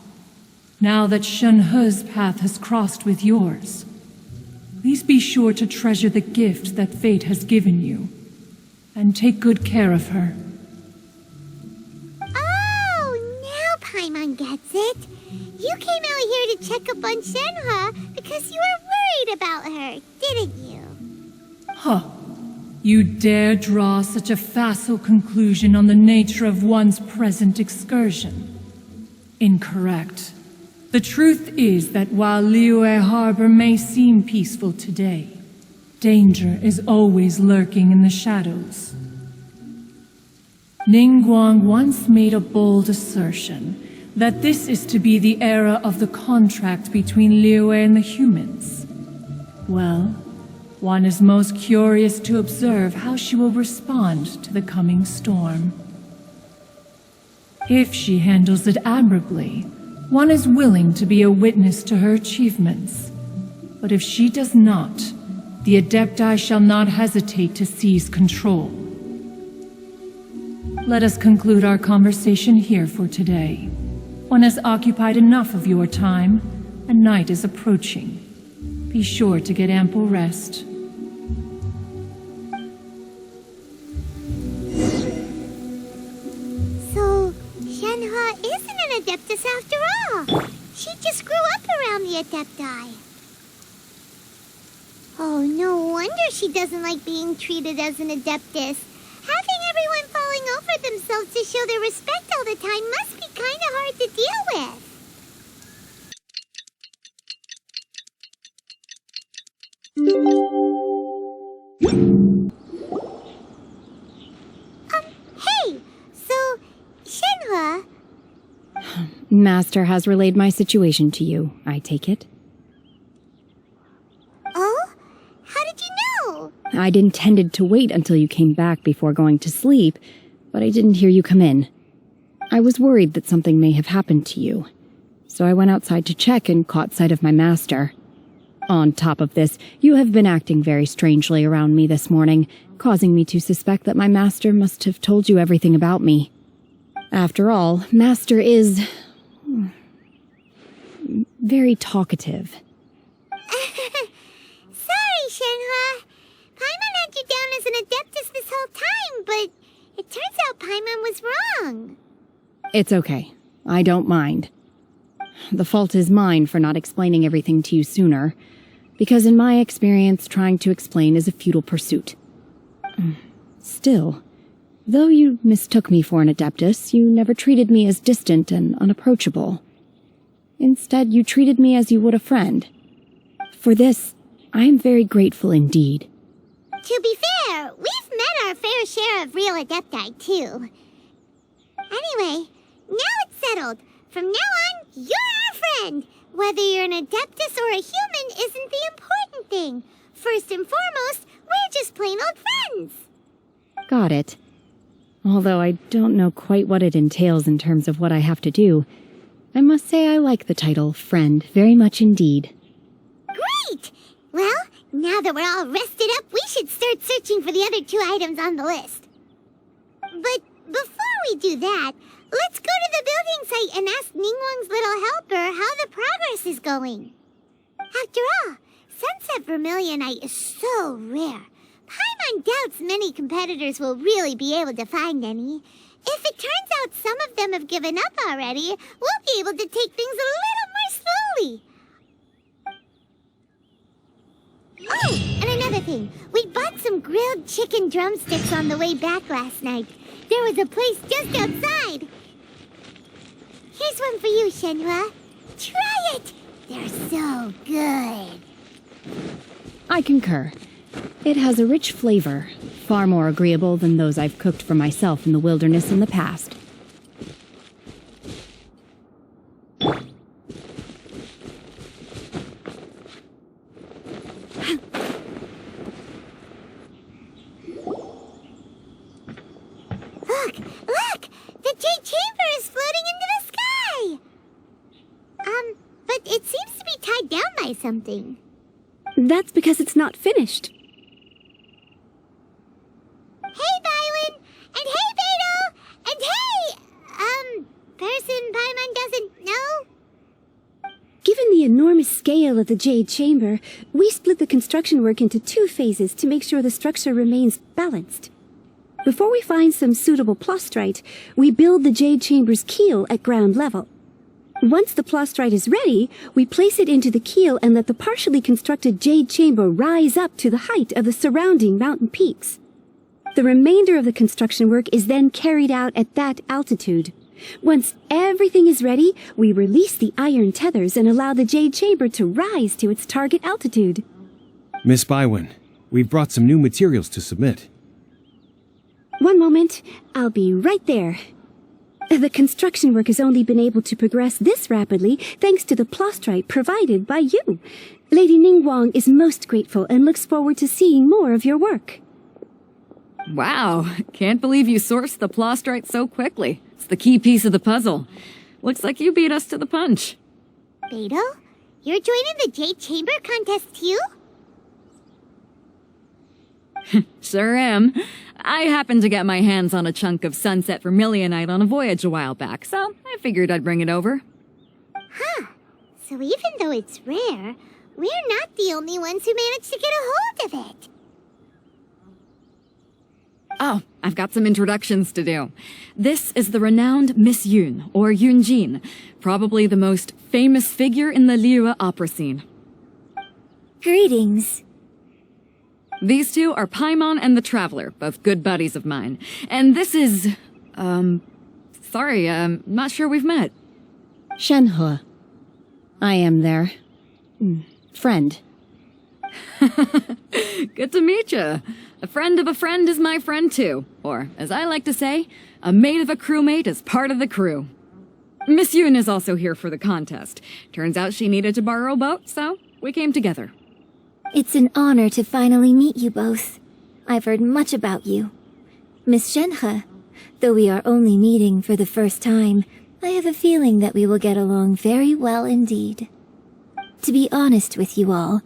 Now that Shenhe's path has crossed with yours, please be sure to treasure the gift that fate has given you, and take good care of her. Oh, now Paimon gets it. You came out here to check up on Shenhe because you were worried about her, didn't you? Huh. You dare draw such a facile conclusion on the nature of one's present excursion? Incorrect. The truth is that while Liyue Harbor may seem peaceful today, danger is always lurking in the shadows. Ningguang once made a bold assertion that this is to be the era of the contract between Liyue and the humans. Well, one is most curious to observe how she will respond to the coming storm. If she handles it admirably, one is willing to be a witness to her achievements. But if she does not, the Adepti shall not hesitate to seize control. Let us conclude our conversation here for today. One has occupied enough of your time, and night is approaching. Be sure to get ample rest. So, Shenhe isn't an Adeptus after all. She just grew up around the Adepti. Oh, no wonder she doesn't like being treated as an Adeptus. Having everyone falling over themselves to show their respect all the time must be kinda hard to deal with. Hey! So, Shenhe... Master has relayed my situation to you, I take it. Oh? How did you know? I'd intended to wait until you came back before going to sleep, but I didn't hear you come in. I was worried that something may have happened to you, so I went outside to check and caught sight of my master. On top of this, you have been acting very strangely around me this morning, causing me to suspect that my master must have told you everything about me. After all, Master is very talkative. Sorry, Shenhua. Paimon had you down as an adeptus this whole time, but it turns out Paimon was wrong. It's okay. I don't mind. The fault is mine for not explaining everything to you sooner, because in my experience, trying to explain is a futile pursuit. Still, though you mistook me for an adeptus, you never treated me as distant and unapproachable. Instead, you treated me as you would a friend. For this, I am very grateful indeed. To be fair, we've met our fair share of real adepti, too. Anyway, now it's settled. From now on, you're our friend. Whether you're an adeptus or a human isn't the important thing. First and foremost, we're just plain old friends. Got it. Although I don't know quite what it entails in terms of what I have to do, I must say I like the title friend very much indeed. Great! Well, now that we're all rested up, we should start searching for the other 2 items on the list. But before we do that, let's go to the building site and ask Ningguang's little helper how the progress is going. After all, Sunset Vermilionite is so rare. Paimon doubts many competitors will really be able to find any. If it turns out some of them have given up already, we'll be able to take things a little more slowly. Oh, and another thing. We bought some grilled chicken drumsticks on the way back last night. There was a place just outside. Here's one for you, Shenhua. Try it! They're so good. I concur. It has a rich flavor, far more agreeable than those I've cooked for myself in the wilderness in the past. Look! The Jade Chamber is floating into the sky! But it seems to be tied down by something. That's because it's not finished. Hey, Byron! And hey, Beto! And hey! Person Paimon doesn't know? Given the enormous scale of the Jade Chamber, we split the construction work into 2 phases to make sure the structure remains balanced. Before we find some suitable plastrite, we build the Jade Chamber's keel at ground level. Once the plastrite is ready, we place it into the keel and let the partially constructed Jade Chamber rise up to the height of the surrounding mountain peaks. The remainder of the construction work is then carried out at that altitude. Once everything is ready, we release the iron tethers and allow the Jade Chamber to rise to its target altitude. Miss Bygones, we've brought some new materials to submit. One moment, I'll be right there. The construction work has only been able to progress this rapidly thanks to the plastrite provided by you. Lady Ningguang is most grateful and looks forward to seeing more of your work. Wow, can't believe you sourced the plastrite so quickly. It's the key piece of the puzzle. Looks like you beat us to the punch. Beto, you're joining the Jade Chamber contest too? Sure am. I happened to get my hands on a chunk of Sunset Vermilionite on a voyage a while back, so I figured I'd bring it over. Huh. So even though it's rare, we're not the only ones who managed to get a hold of it. Oh, I've got some introductions to do. This is the renowned Miss Yun, or Yunjin, probably the most famous figure in the Liyue opera scene. Greetings. These 2 are Paimon and the Traveler, both good buddies of mine. And this is, sorry, not sure we've met. Shenhua. I am their friend. Good to meet you. A friend of a friend is my friend too. Or, as I like to say, a mate of a crewmate is part of the crew. Miss Yun is also here for the contest. Turns out she needed to borrow a boat, so we came together. It's an honor to finally meet you both. I've heard much about you. Miss Shenhe, though we are only meeting for the first time, I have a feeling that we will get along very well indeed. To be honest with you all,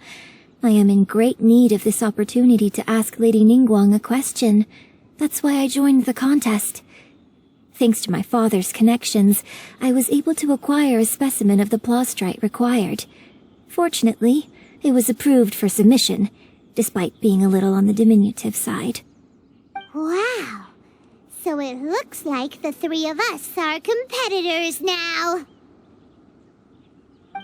I am in great need of this opportunity to ask Lady Ningguang a question. That's why I joined the contest. Thanks to my father's connections, I was able to acquire a specimen of the plastrite required. Fortunately, it was approved for submission, despite being a little on the diminutive side. Wow. So it looks like the three of us are competitors now.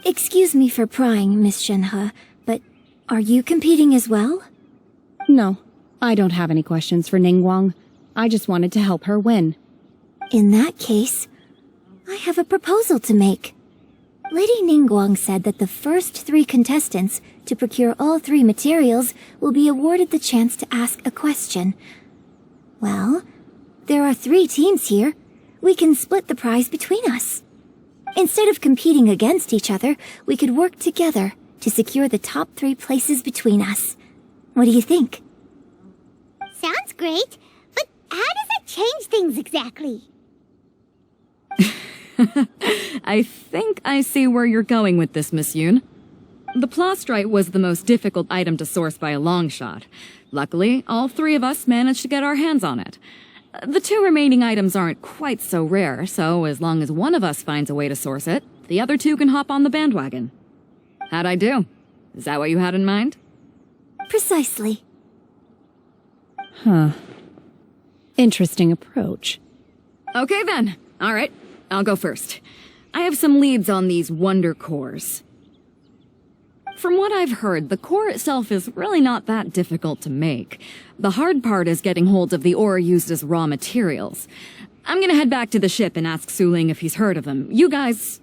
Excuse me for prying, Miss Shenhe, but are you competing as well? No, I don't have any questions for Ningguang. I just wanted to help her win. In that case, I have a proposal to make. Lady Ningguang said that the first 3 contestants to procure all 3 materials will be awarded the chance to ask a question. Well, there are 3 teams here. We can split the prize between us. Instead of competing against each other, we could work together to secure the top 3 places between us. What do you think? Sounds great, but how does that change things exactly? I think I see where you're going with this, Miss Yoon. The plastrite was the most difficult item to source by a long shot. Luckily, all 3 of us managed to get our hands on it. The 2 remaining items aren't quite so rare, so as long as one of us finds a way to source it, the other 2 can hop on the bandwagon. How'd I do? Is that what you had in mind? Precisely. Huh. Interesting approach. Okay then. All right. I'll go first. I have some leads on these wonder cores. From what I've heard, the core itself is really not that difficult to make. The hard part is getting hold of the ore used as raw materials. I'm gonna head back to the ship and ask Suling if he's heard of them. You guys...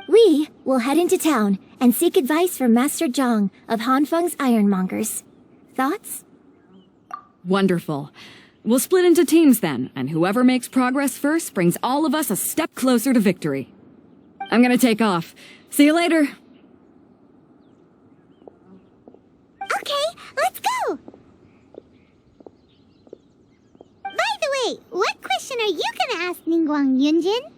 We will head into town and seek advice from Master Zhang of Hanfeng's Ironmongers. Thoughts? Wonderful. We'll split into teams then, and whoever makes progress first brings all of us a step closer to victory. I'm gonna take off. See you later. Okay, let's go! By the way, what question are you gonna ask Ningguang Yunjin?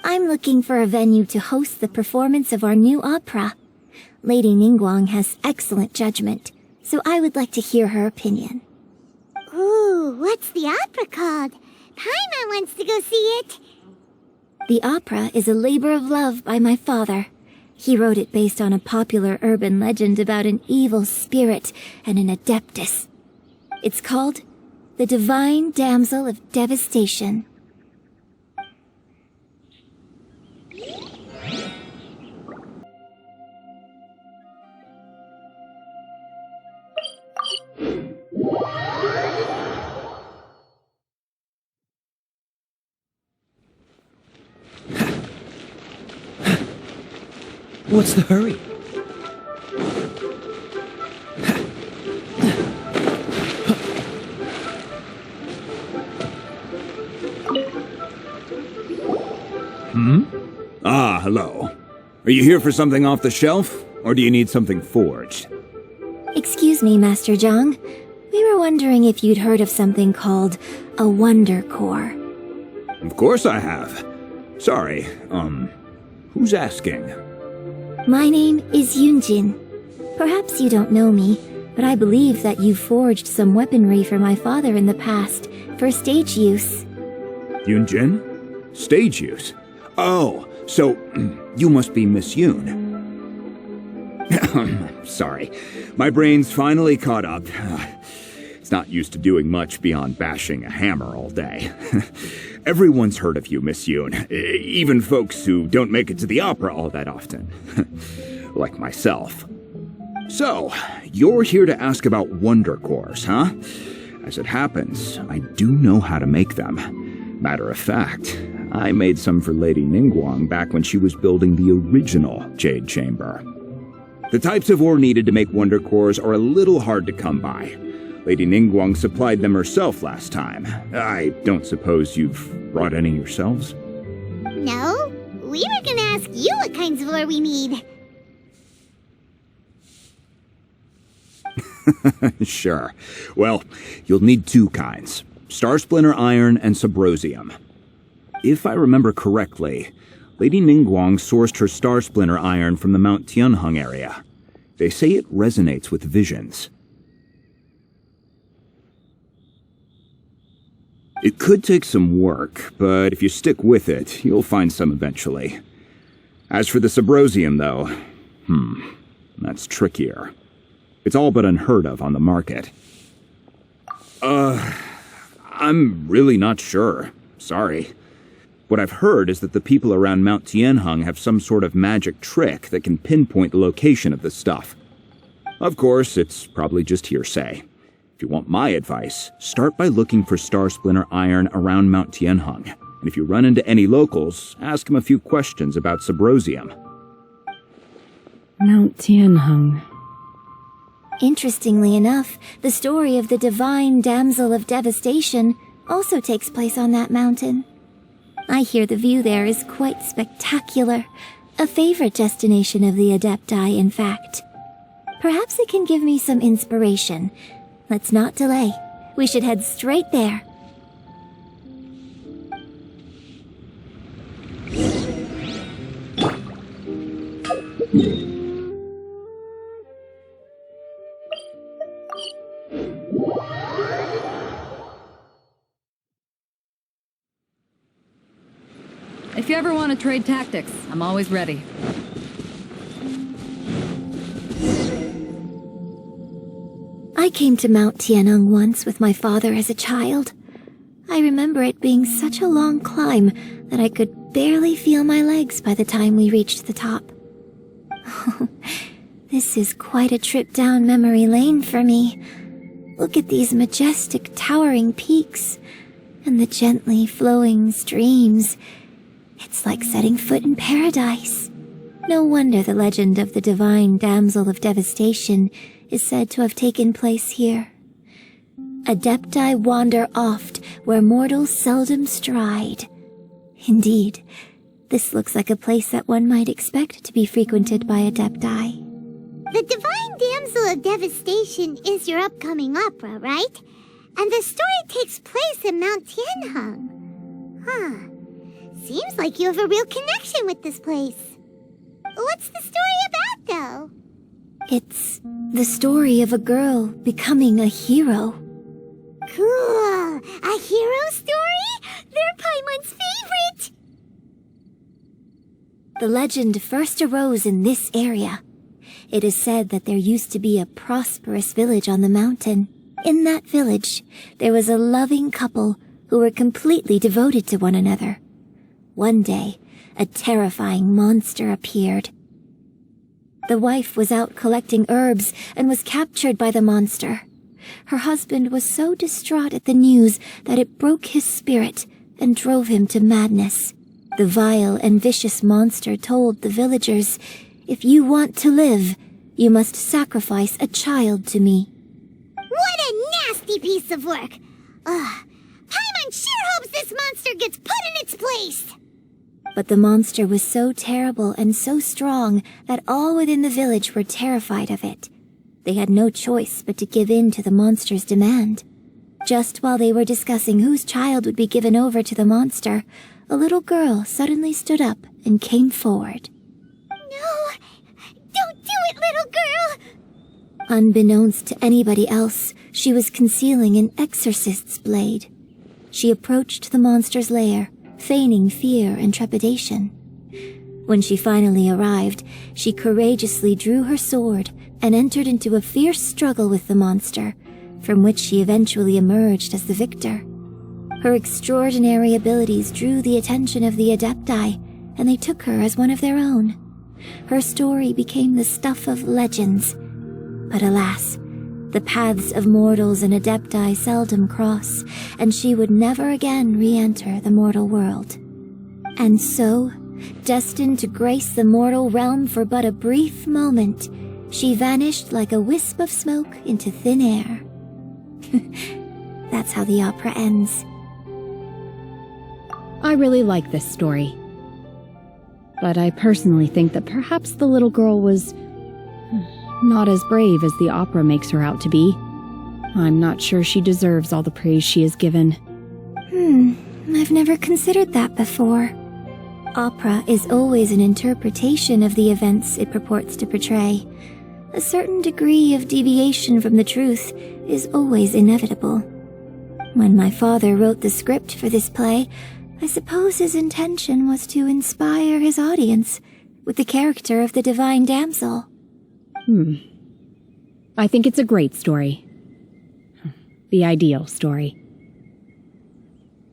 I'm looking for a venue to host the performance of our new opera. Lady Ningguang has excellent judgment, so I would like to hear her opinion. Ooh, what's the opera called? Paimon wants to go see it. The opera is a labor of love by my father. He wrote it based on a popular urban legend about an evil spirit and an adeptus. It's called The Divine Damsel of Devastation. What's the hurry? Ah, hello. Are you here for something off the shelf, or do you need something forged? Excuse me, Master Zhang. We were wondering if you'd heard of something called a Wonder Core. Of course I have. Sorry, who's asking? My name is Yunjin. Perhaps you don't know me, but I believe that you forged some weaponry for my father in the past, for stage use. Yunjin? Stage use? Oh, so you must be Miss Yoon. Sorry, my brain's finally caught up. It's not used to doing much beyond bashing a hammer all day. Everyone's heard of you, Miss Yoon, even folks who don't make it to the opera all that often. Like myself. So, you're here to ask about wonder cores, huh? As it happens, I do know how to make them. Matter of fact, I made some for Lady Ningguang back when she was building the original Jade Chamber. The types of ore needed to make wonder cores are a little hard to come by. Lady Ningguang supplied them herself last time. I don't suppose you've brought any yourselves? No, we were gonna ask you what kinds of ore we need. Sure. Well, you'll need two kinds. Star Splinter Iron and Subrosium. If I remember correctly, Lady Ningguang sourced her Star Splinter Iron from the Mount Tianheng area. They say it resonates with visions. It could take some work, but if you stick with it, you'll find some eventually. As for the Subrosium, though, that's trickier. It's all but unheard of on the market. I'm really not sure. Sorry. What I've heard is that the people around Mount Tianheng have some sort of magic trick that can pinpoint the location of the stuff. Of course, it's probably just hearsay. If you want my advice, start by looking for Star Splinter Iron around Mount Tianheng. And if you run into any locals, ask them a few questions about Subrosium. Mount Tianheng. Interestingly enough, the story of the divine damsel of devastation also takes place on that mountain. I hear the view there is quite spectacular. A favorite destination of the Adepti, in fact. Perhaps it can give me some inspiration. Let's not delay. We should head straight there. If you ever want to trade tactics, I'm always ready. I came to Mount Tianheng once with my father as a child. I remember it being such a long climb that I could barely feel my legs by the time we reached the top. This is quite a trip down memory lane for me. Look at these majestic towering peaks and the gently flowing streams. It's like setting foot in paradise. No wonder the legend of the divine damsel of devastation is said to have taken place here. Adepti wander oft where mortals seldom stride. Indeed, this looks like a place that one might expect to be frequented by Adepti. The Divine Damsel of Devastation is your upcoming opera, right? And the story takes place in Mount Tianheng. Huh. Seems like you have a real connection with this place. What's the story about, though? It's the story of a girl becoming a hero. Cool! A hero story? They're Paimon's favorite! The legend first arose in this area. It is said that there used to be a prosperous village on the mountain. In that village, there was a loving couple who were completely devoted to one another. One day, a terrifying monster appeared. The wife was out collecting herbs and was captured by the monster. Her husband was so distraught at the news that it broke his spirit and drove him to madness. The vile and vicious monster told the villagers, "If you want to live, you must sacrifice a child to me." What a nasty piece of work! Paimon sure hopes this monster gets put in its place! But the monster was so terrible and so strong that all within the village were terrified of it. They had no choice but to give in to the monster's demand. Just while they were discussing whose child would be given over to the monster, a little girl suddenly stood up and came forward. No! Don't do it, little girl! Unbeknownst to anybody else, she was concealing an exorcist's blade. She approached the monster's lair, feigning fear and trepidation. When she finally arrived, she courageously drew her sword and entered into a fierce struggle with the monster, from which she eventually emerged as the victor. Her extraordinary abilities drew the attention of the Adepti, and they took her as one of their own. Her story became the stuff of legends. But alas, the paths of mortals and Adepti seldom cross, and she would never again re-enter the mortal world. And so, destined to grace the mortal realm for but a brief moment, she vanished like a wisp of smoke into thin air. That's how the opera ends. I really like this story. But I personally think that perhaps the little girl was not as brave as the opera makes her out to be. I'm not sure she deserves all the praise she is given. I've never considered that before. Opera is always an interpretation of the events it purports to portray. A certain degree of deviation from the truth is always inevitable. When my father wrote the script for this play, I suppose his intention was to inspire his audience with the character of the divine damsel. I think it's a great story. The ideal story.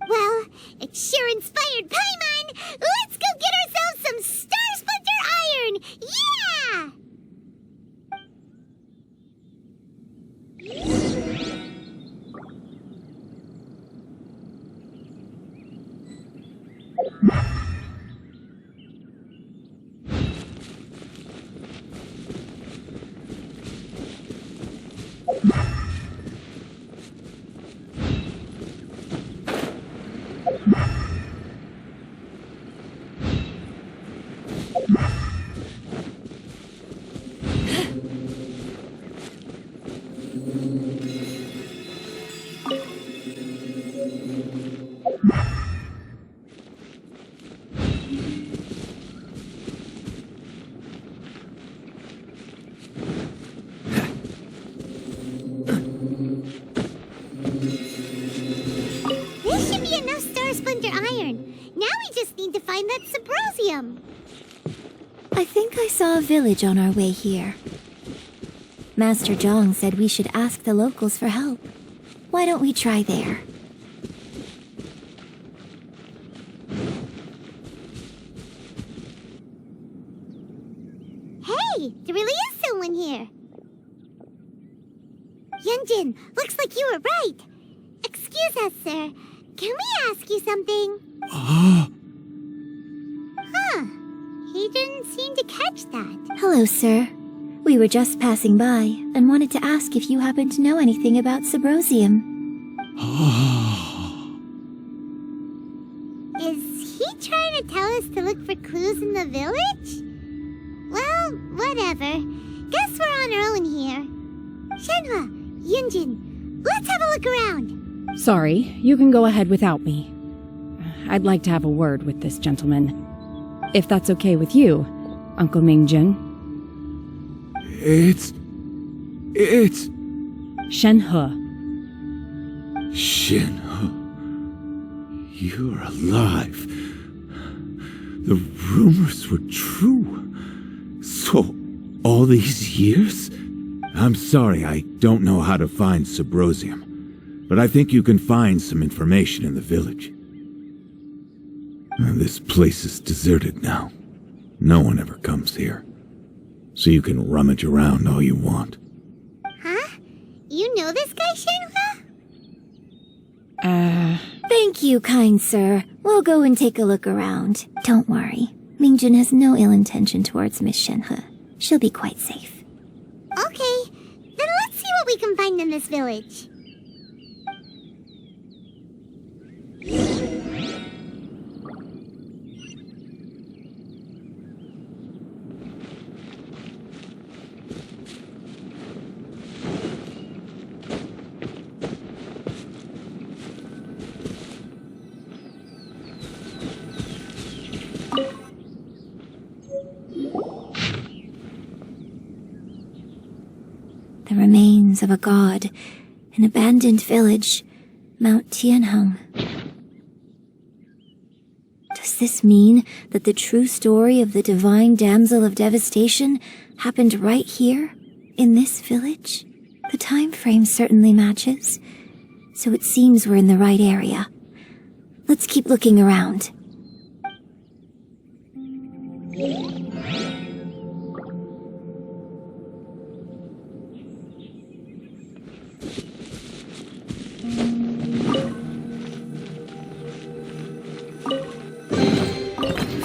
Well, it sure inspired Paimon! Let's go get ourselves some Star Splinter Iron! Yeah! This should be enough Star Splinter Iron. Now we just need to find that Subrosium. I think I saw a village on our way here. Master Zhang said we should ask the locals for help. Why don't we try there? Hey, there really is someone here. Yunjin, looks like you were right. Excuse us, sir. Can we ask you something? Huh. He didn't seem to catch that. Hello, sir. We were just passing by and wanted to ask if you happen to know anything about Subrosium. Is he trying to tell us to look for clues in the village? Well, whatever. Guess we're on our own here. Shenhua, Yunjin, let's have a look around. Sorry, you can go ahead without me. I'd like to have a word with this gentleman. If that's okay with you, Uncle Mingjin. It's... Shenhe. Shenhe. You're alive. The rumors were true. So, all these years? I'm sorry, I don't know how to find Subrosium, but I think you can find some information in the village. This place is deserted now. No one ever comes here. So you can rummage around all you want. Huh? You know this guy, Shenhua? Thank you, kind sir. We'll go and take a look around. Don't worry. Mingjin has no ill intention towards Miss Shenhe. She'll be quite safe. Okay, then let's see what we can find in this village. The remains of a god, an abandoned village, Mount Tianheng. Does this mean that the true story of the divine damsel of devastation happened right here, in this village? The time frame certainly matches, so it seems we're in the right area. Let's keep looking around.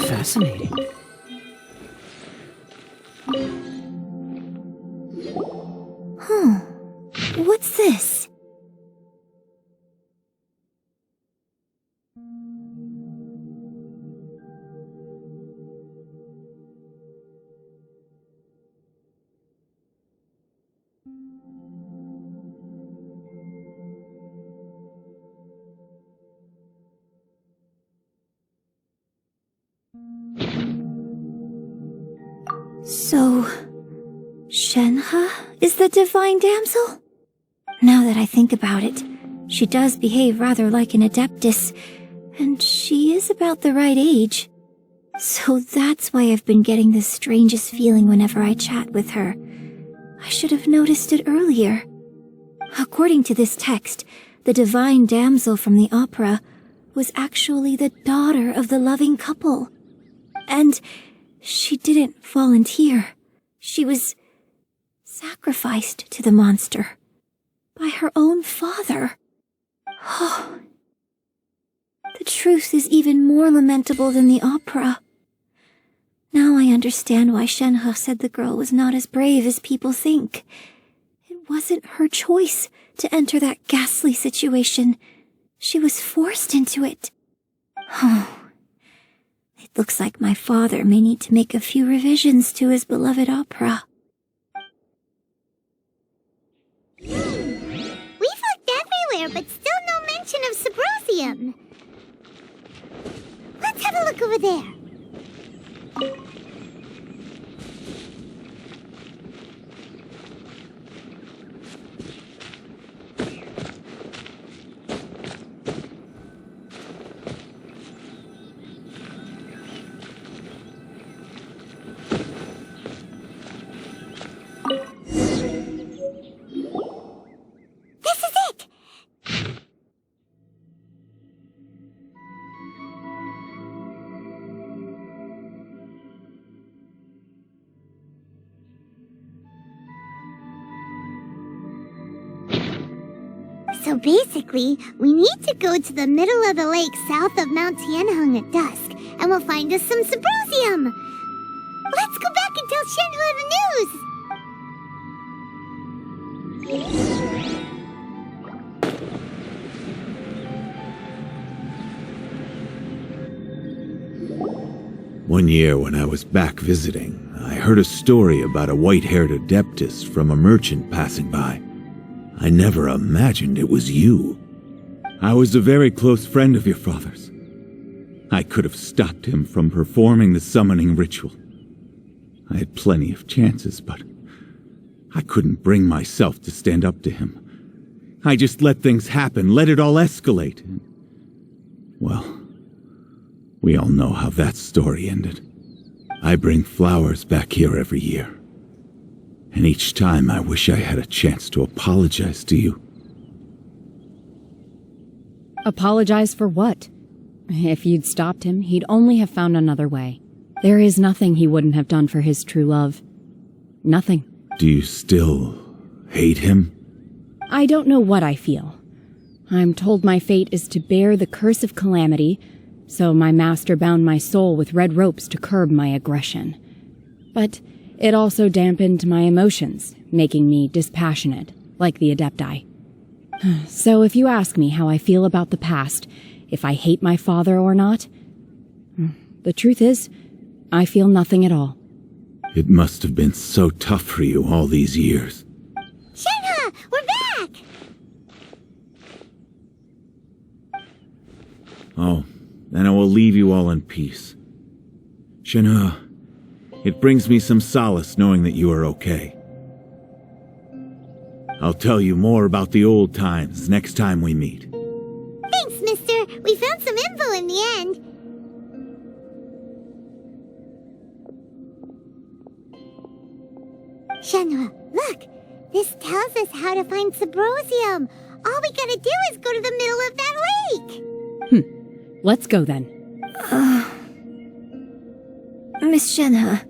Fascinating. What's this? So, Shenhe is the divine damsel? Now that I think about it, she does behave rather like an adeptus, and she is about the right age. So that's why I've been getting the strangest feeling whenever I chat with her. I should have noticed it earlier. According to this text, the divine damsel from the opera was actually the daughter of the loving couple. And she didn't volunteer. She was sacrificed to the monster by her own father. Oh, the truth is even more lamentable than the opera. Now I understand why Shenhe said the girl was not as brave as people think. It wasn't her choice to enter that ghastly situation. She was forced into it. Oh, it looks like my father may need to make a few revisions to his beloved opera. We've looked everywhere, but still no mention of Sybrosium. Let's have a look over there. So basically, we need to go to the middle of the lake south of Mount Tianheng at dusk, and we'll find us some Sybrosium. Let's go back and tell Shenhe the news! One year when I was back visiting, I heard a story about a white-haired adeptus from a merchant passing by. I never imagined it was you. I was a very close friend of your father's. I could have stopped him from performing the summoning ritual. I had plenty of chances, but I couldn't bring myself to stand up to him. I just let things happen, let it all escalate. And, well, we all know how that story ended. I bring flowers back here every year. And each time I wish I had a chance to apologize to you. Apologize for what? If you'd stopped him, he'd only have found another way. There is nothing he wouldn't have done for his true love. Nothing. Do you still hate him? I don't know what I feel. I'm told my fate is to bear the curse of calamity, so my master bound my soul with red ropes to curb my aggression. But it also dampened my emotions, making me dispassionate, like the Adepti. So if you ask me how I feel about the past, if I hate my father or not, the truth is, I feel nothing at all. It must have been so tough for you all these years. Shenhe, we're back! Oh, then I will leave you all in peace. Shenhe, it brings me some solace knowing that you are okay. I'll tell you more about the old times next time we meet. Thanks, mister. We found some info in the end. Shenhe, look. This tells us how to find Sybrosium. All we gotta do is go to the middle of that lake. Let's go then. Miss Shenhe,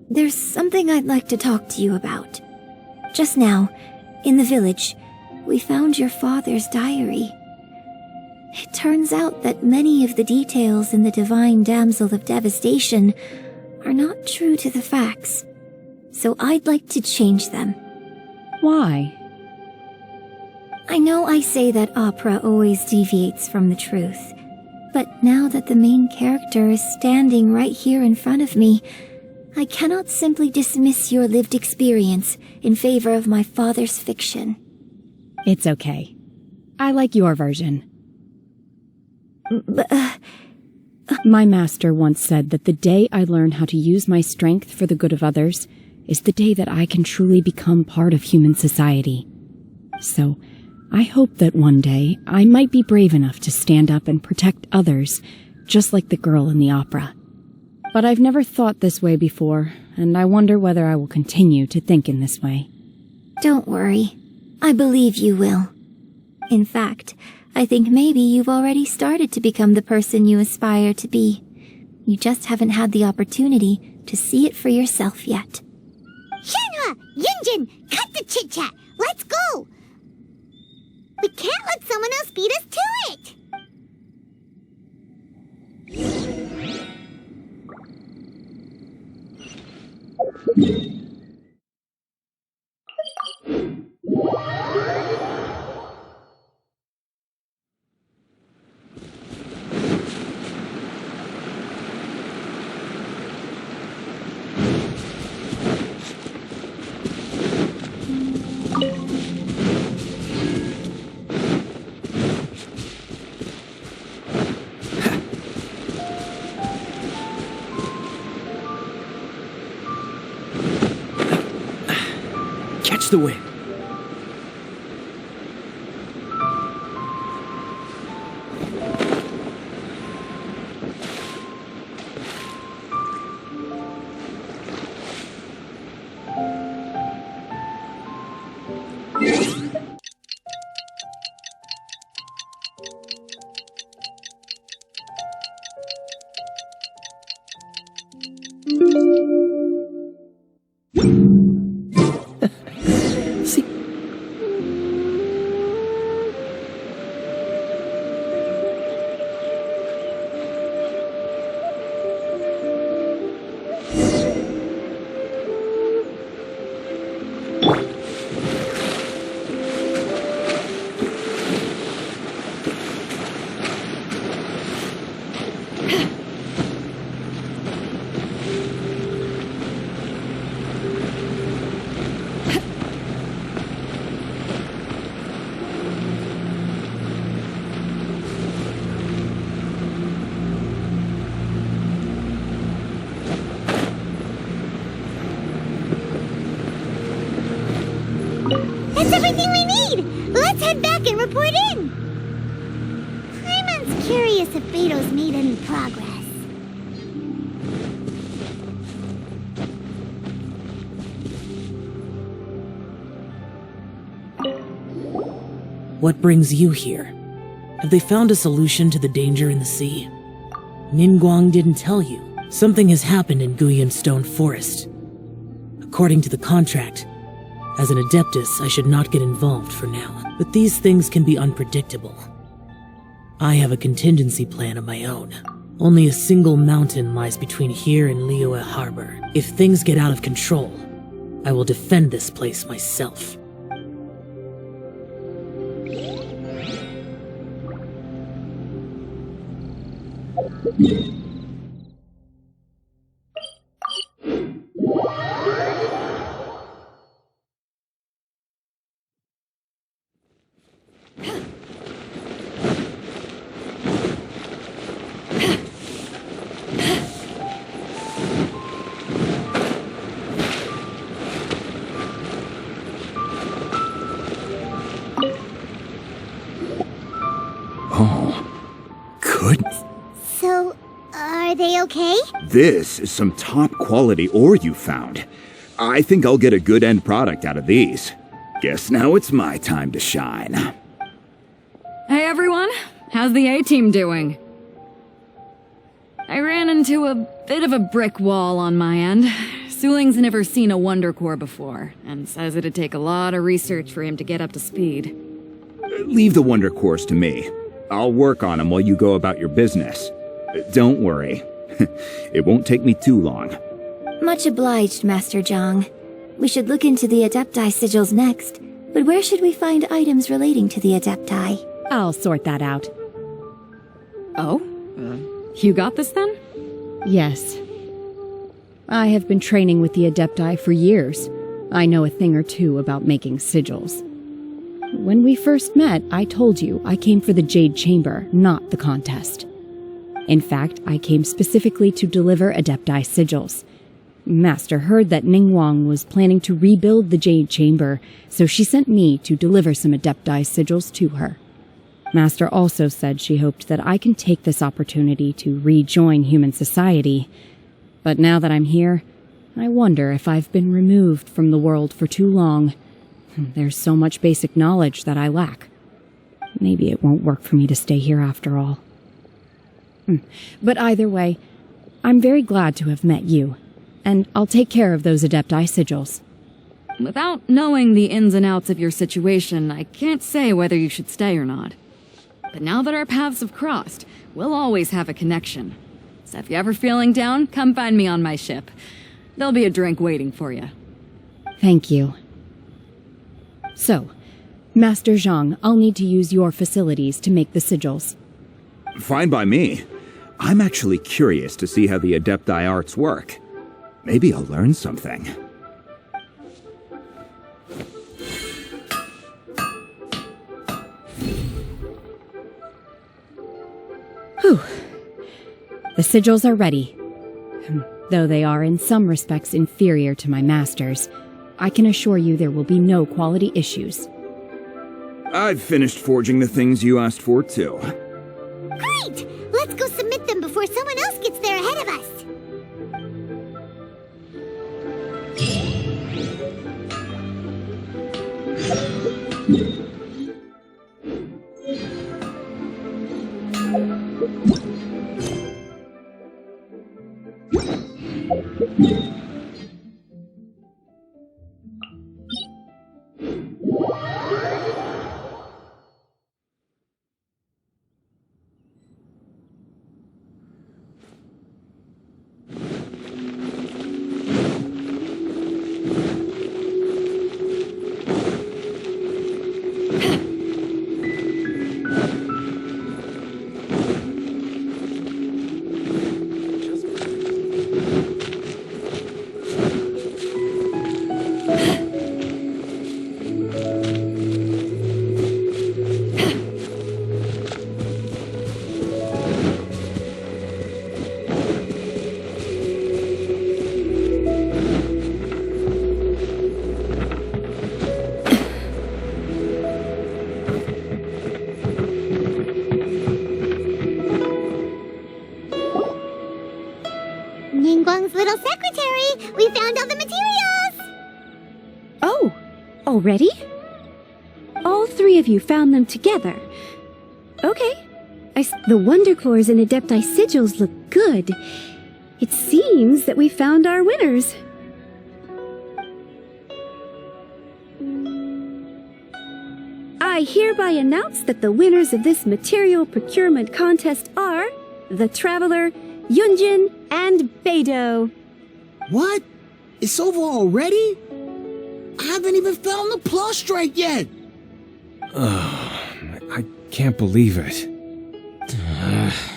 there's something I'd like to talk to you about. Just now, in the village, we found your father's diary. It turns out that many of the details in the Divine Damsel of Devastation are not true to the facts, so I'd like to change them. Why? I know I say that opera always deviates from the truth, but now that the main character is standing right here in front of me, I cannot simply dismiss your lived experience in favor of my father's fiction. It's okay. I like your version. My master once said that the day I learn how to use my strength for the good of others is the day that I can truly become part of human society. So, I hope that one day I might be brave enough to stand up and protect others, just like the girl in the opera. But I've never thought this way before, and I wonder whether I will continue to think in this way. Don't worry. I believe you will. In fact, I think maybe you've already started to become the person you aspire to be. You just haven't had the opportunity to see it for yourself yet. Shenhua! Yunjin! Cut the chit-chat! Let's go! We can't let someone else beat us to it! Catch the wind. That's everything we need! Let's head back and report in! Paimon's curious if Beto's made any progress. What brings you here? Have they found a solution to the danger in the sea? Ningguang didn't tell you. Something has happened in Guyan Stone Forest. According to the contract, as an Adeptus, I should not get involved for now. But these things can be unpredictable. I have a contingency plan of my own. Only a single mountain lies between here and Liyue Harbor. If things get out of control, I will defend this place myself. So, are they okay? This is some top-quality ore you found. I think I'll get a good end product out of these. Guess now it's my time to shine. Hey everyone, how's the A-team doing? I ran into a bit of a brick wall on my end. Suling's never seen a Wonder Core before, and says it'd take a lot of research for him to get up to speed. Leave the Wonder Cores to me. I'll work on them while you go about your business. Don't worry. It won't take me too long. Much obliged, Master Zhang. We should look into the Adepti sigils next, but where should we find items relating to the Adepti? I'll sort that out. Oh? You got this then? Yes. I have been training with the Adepti for years. I know a thing or two about making sigils. When we first met, I told you I came for the Jade Chamber, not the contest. In fact, I came specifically to deliver Adepti sigils. Master heard that Ningguang was planning to rebuild the Jade Chamber, so she sent me to deliver some Adepti sigils to her. Master also said she hoped that I can take this opportunity to rejoin human society. But now that I'm here, I wonder if I've been removed from the world for too long. There's so much basic knowledge that I lack. Maybe it won't work for me to stay here after all. But either way, I'm very glad to have met you, and I'll take care of those Adepti sigils. Without knowing the ins and outs of your situation, I can't say whether you should stay or not. But now that our paths have crossed, we'll always have a connection. So if you're ever feeling down, come find me on my ship. There'll be a drink waiting for you. Thank you. So, Master Zhang, I'll need to use your facilities to make the sigils. Fine by me. I'm actually curious to see how the Adepti arts work. Maybe I'll learn something. Whew. The sigils are ready. Though they are in some respects inferior to my master's, I can assure you there will be no quality issues. I've finished forging the things you asked for, too. Great! Let's go submit them before someone else gets there ahead of us. Ningguang's little secretary! We found all the materials! Oh, already? All three of you found them together. Okay. The Wonder Cores and Adepti sigils look good. It seems that we found our winners. I hereby announce that the winners of this material procurement contest are the Traveler, Yunjin, and Beidou. What? It's over already? I haven't even found the Plustrite yet! I can't believe it.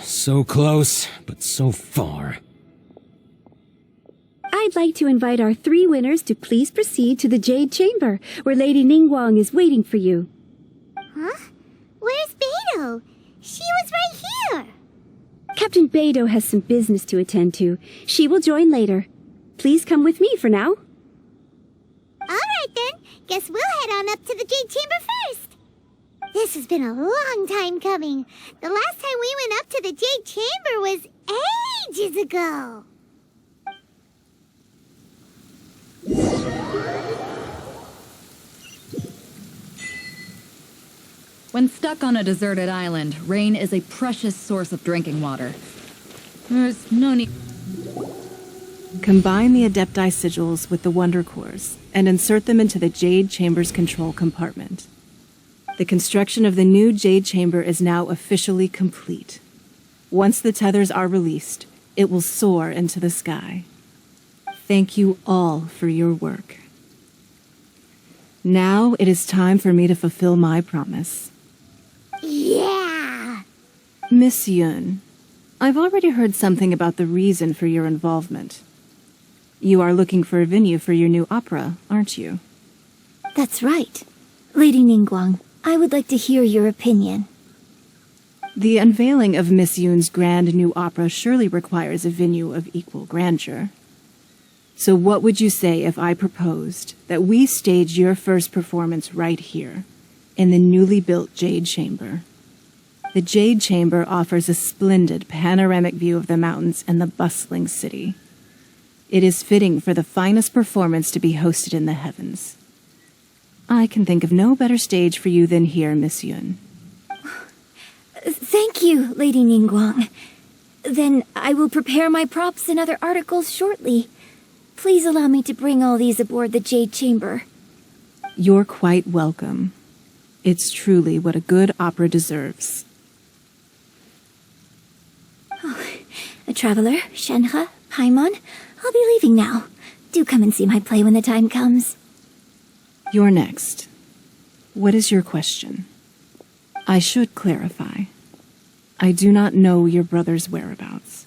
So close, but so far. I'd like to invite our three winners to please proceed to the Jade Chamber, where Lady Ningguang is waiting for you. Huh? Where's Beidou? She was right here! Captain Beidou has some business to attend to. She will join later. Please come with me for now. Alright then, guess we'll head on up to the Jade Chamber first. This has been a long time coming. The last time we went up to the Jade Chamber was ages ago. When stuck on a deserted island, rain is a precious source of drinking water. There's no need... Combine the Adepti sigils with the Wonder Cores and insert them into the Jade Chamber's control compartment. The construction of the new Jade Chamber is now officially complete. Once the tethers are released, it will soar into the sky. Thank you all for your work. Now it is time for me to fulfill my promise. Yeah! Miss Yun, I've already heard something about the reason for your involvement. You are looking for a venue for your new opera, aren't you? That's right. Lady Ningguang, I would like to hear your opinion. The unveiling of Miss Yoon's grand new opera surely requires a venue of equal grandeur. So what would you say if I proposed that we stage your first performance right here, in the newly built Jade Chamber? The Jade Chamber offers a splendid panoramic view of the mountains and the bustling city. It is fitting for the finest performance to be hosted in the heavens. I can think of no better stage for you than here, Miss Yoon. Thank you, Lady Ningguang. Then I will prepare my props and other articles shortly. Please allow me to bring all these aboard the Jade Chamber. You're quite welcome. It's truly what a good opera deserves. A traveler, Shenhe, Paimon, I'll be leaving now. Do come and see my play when the time comes. You're next. What is your question? I should clarify. I do not know your brother's whereabouts.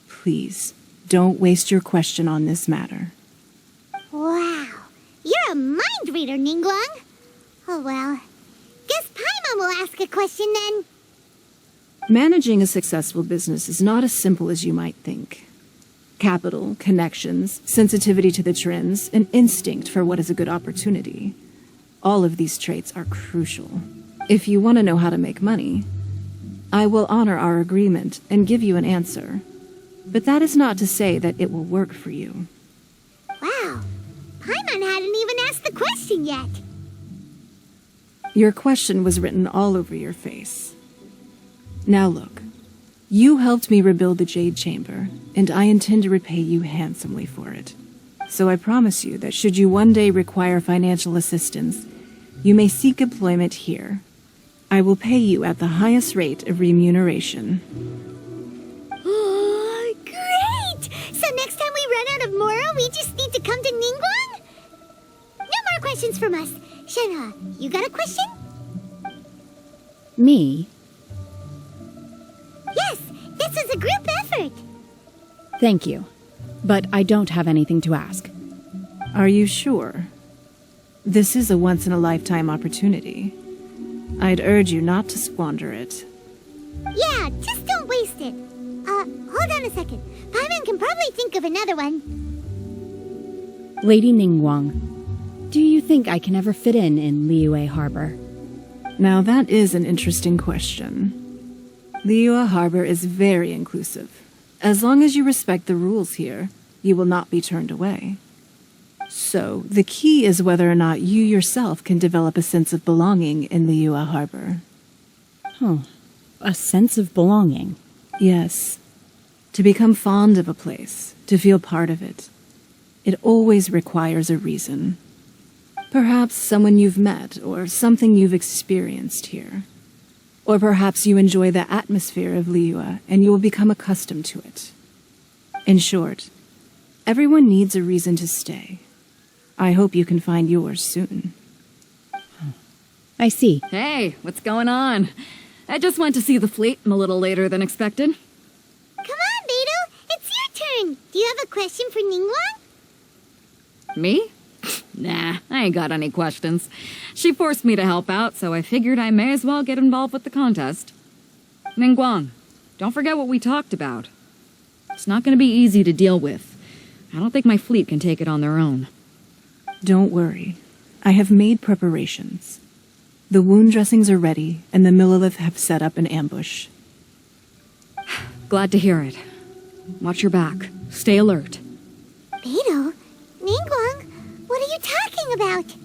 Please, don't waste your question on this matter. Wow, you're a mind reader, Ningguang. Oh well, guess Paimon will ask a question then. Managing a successful business is not as simple as you might think. Capital, connections, sensitivity to the trends, and instinct for what is a good opportunity. All of these traits are crucial. If you want to know how to make money, I will honor our agreement and give you an answer. But that is not to say that it will work for you. Wow, Paimon hadn't even asked the question yet. Your question was written all over your face. Now look, you helped me rebuild the Jade Chamber, and I intend to repay you handsomely for it. So I promise you that should you one day require financial assistance, you may seek employment here. I will pay you at the highest rate of remuneration. Oh, great! So next time we run out of Moro, we just need to come to Ningguang? No more questions from us. Shenhe, you got a question? Me? Yes, this is a group effort. Thank you. But I don't have anything to ask. Are you sure? This is a once-in-a-lifetime opportunity. I'd urge you not to squander it. Yeah, just don't waste it. Hold on a second. Paimon can probably think of another one. Lady Ningguang, do you think I can ever fit in Liyue Harbor? Now that is an interesting question. Liyue Harbor is very inclusive. As long as you respect the rules here, you will not be turned away. So, the key is whether or not you yourself can develop a sense of belonging in Liyue Harbor. Huh. A sense of belonging? Yes. To become fond of a place, to feel part of it. It always requires a reason. Perhaps someone you've met, or something you've experienced here. Or perhaps you enjoy the atmosphere of Liyue, and you will become accustomed to it. In short, everyone needs a reason to stay. I hope you can find yours soon. I see. Hey, what's going on? I just went to see the fleet a little later than expected. Come on, Beidou, it's your turn. Do you have a question for Ningguang? Me? Nah, I ain't got any questions. She forced me to help out, so I figured I may as well get involved with the contest. Ningguang, don't forget what we talked about. It's not going to be easy to deal with. I don't think my fleet can take it on their own. Don't worry. I have made preparations. The wound dressings are ready, and the Millilith have set up an ambush. Glad to hear it. Watch your back. Stay alert. Beidou? Ningguang? What are you talking about?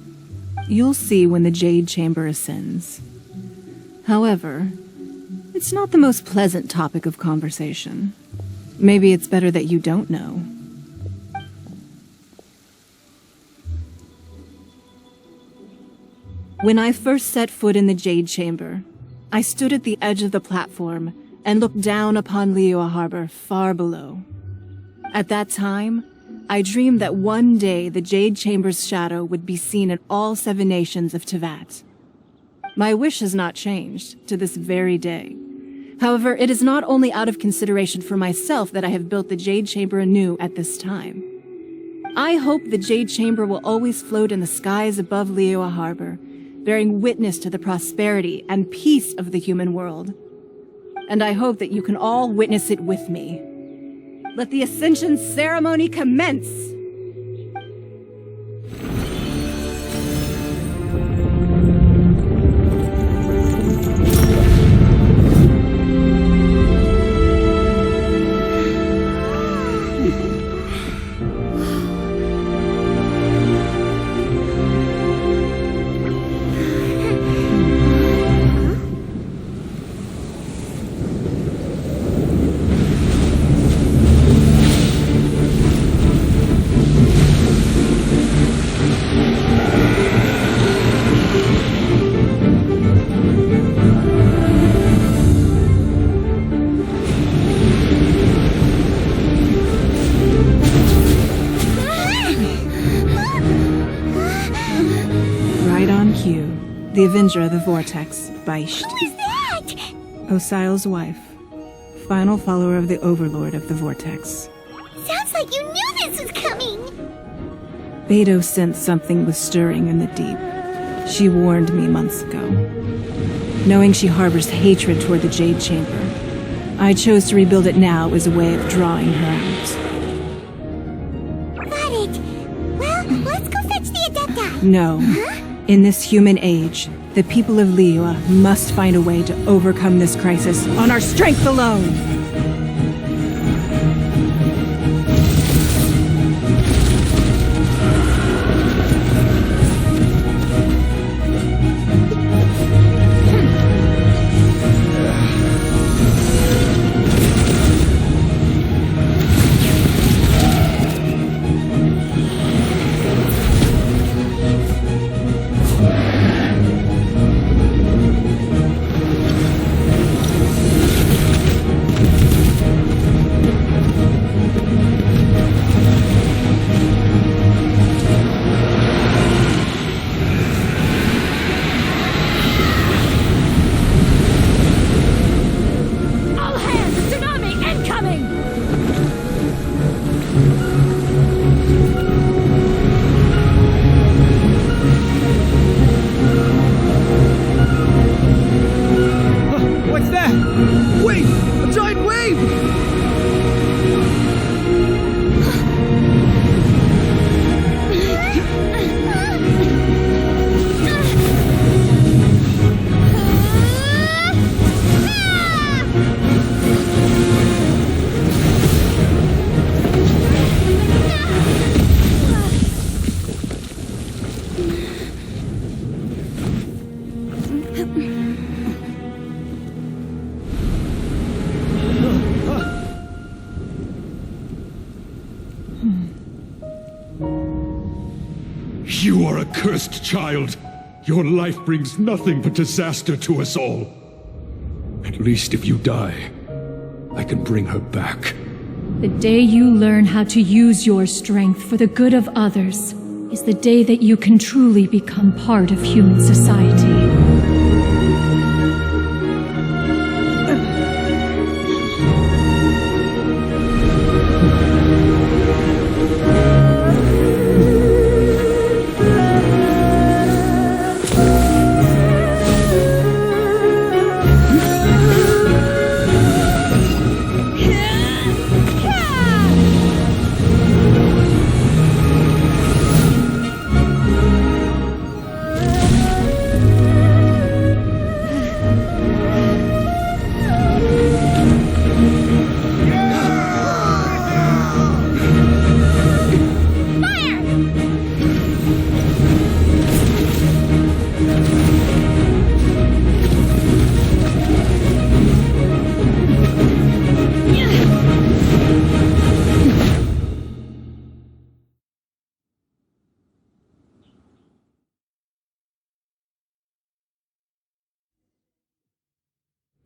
You'll see when the Jade Chamber ascends. However, it's not the most pleasant topic of conversation. Maybe it's better that you don't know. When I first set foot in the Jade Chamber, I stood at the edge of the platform and looked down upon Liyue Harbor far below. At that time, I dreamed that one day the Jade Chamber's shadow would be seen in all 7 nations of Teyvat. My wish has not changed to this very day. However, it is not only out of consideration for myself that I have built the Jade Chamber anew at this time. I hope the Jade Chamber will always float in the skies above Liyue Harbor, bearing witness to the prosperity and peace of the human world. and I hope that you can all witness it with me. Let the Ascension ceremony commence! The Avenger of the Vortex, Beicht. Who is that? Osial's wife. Final follower of the Overlord of the Vortex. Sounds like you knew this was coming! Beidou sensed something was stirring in the deep. She warned me months ago. Knowing she harbors hatred toward the Jade Chamber, I chose to rebuild it now as a way of drawing her out. Got it! Well, let's go fetch the Adepta! No. Huh? In this human age, the people of Liyue must find a way to overcome this crisis on our strength alone! You are a cursed child. Your life brings nothing but disaster to us all. At least if you die, I can bring her back. The day you learn how to use your strength for the good of others is the day that you can truly become part of human society.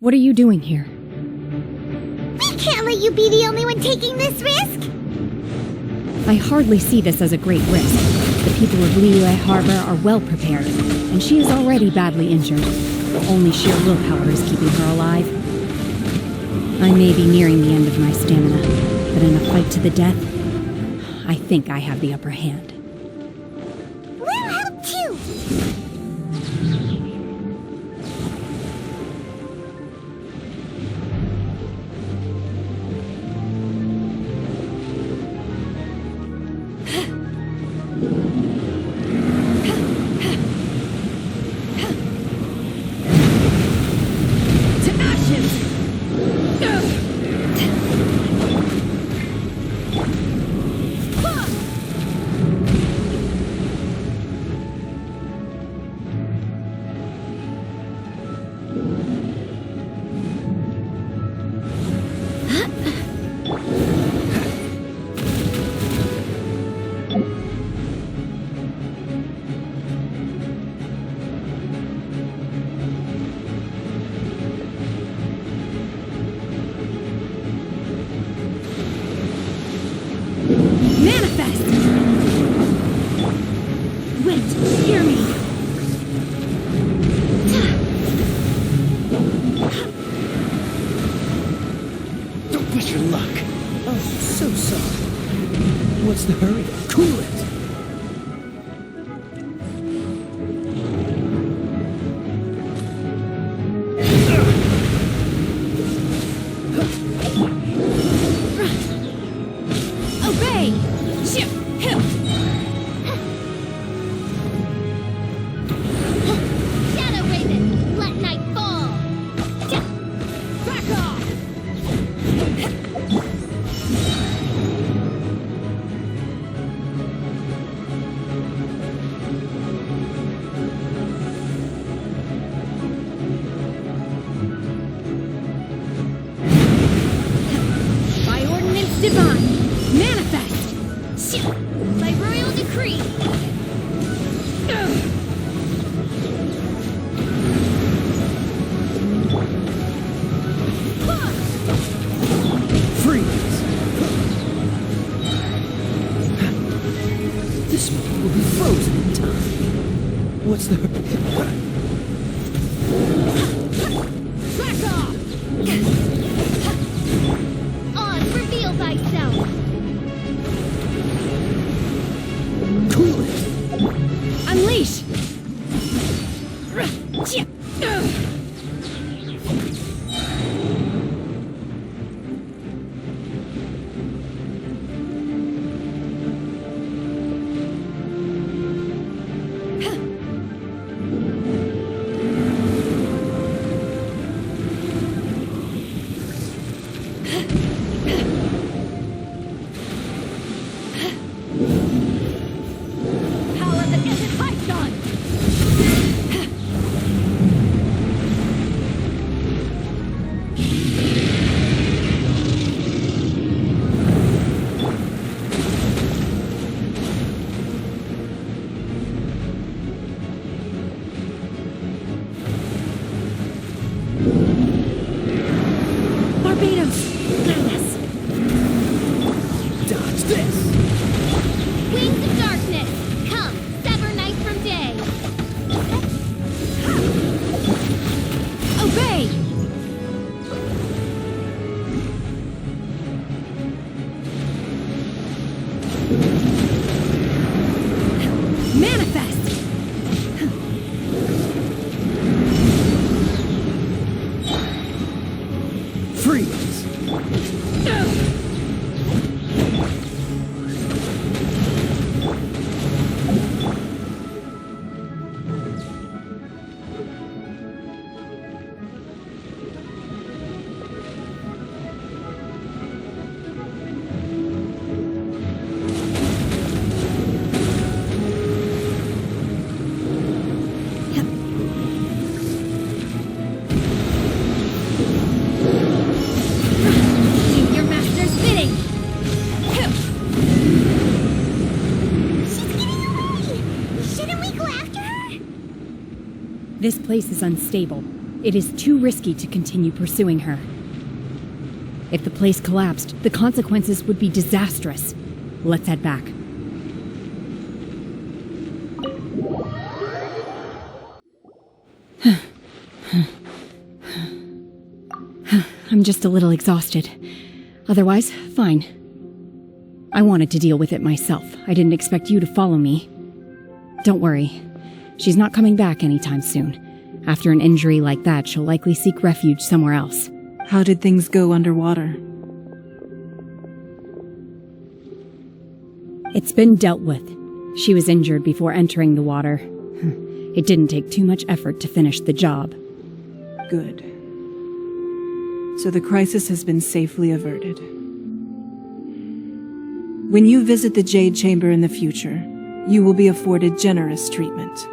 What are you doing here? We can't let you be the only one taking this risk! I hardly see this as a great risk. The people of Liyue Harbor are well prepared, and she is already badly injured. Only sheer willpower is keeping her alive. I may be nearing the end of my stamina, but in a fight to the death, I think I have the upper hand. We'll help too! What's the hurry? Cool it! Obey! Shadow Raven, let night fall! Back off! By ordinance divine, manifest! By royal decree! Freeze! This moment will be frozen in time. What's the hurry? Back off! On, reveal thyself! Cool it! Unleash! Power of the desert python! Barbados! Goodness! Dodge this! Wings of darkness! Come, sever night from day! Obey! Manifest! Freeze! Do your master's bidding! She's getting away! Shouldn't we go after her? This place is unstable. It is too risky to continue pursuing her. If the place collapsed, the consequences would be disastrous. Let's head back. I'm just a little exhausted. Otherwise, fine. I wanted to deal with it myself. I didn't expect you to follow me. Don't worry. She's not coming back anytime soon. After an injury like that, she'll likely seek refuge somewhere else. How did things go underwater? It's been dealt with. She was injured before entering the water. It didn't take too much effort to finish the job. Good. So the crisis has been safely averted. When you visit the Jade Chamber in the future, you will be afforded generous treatment.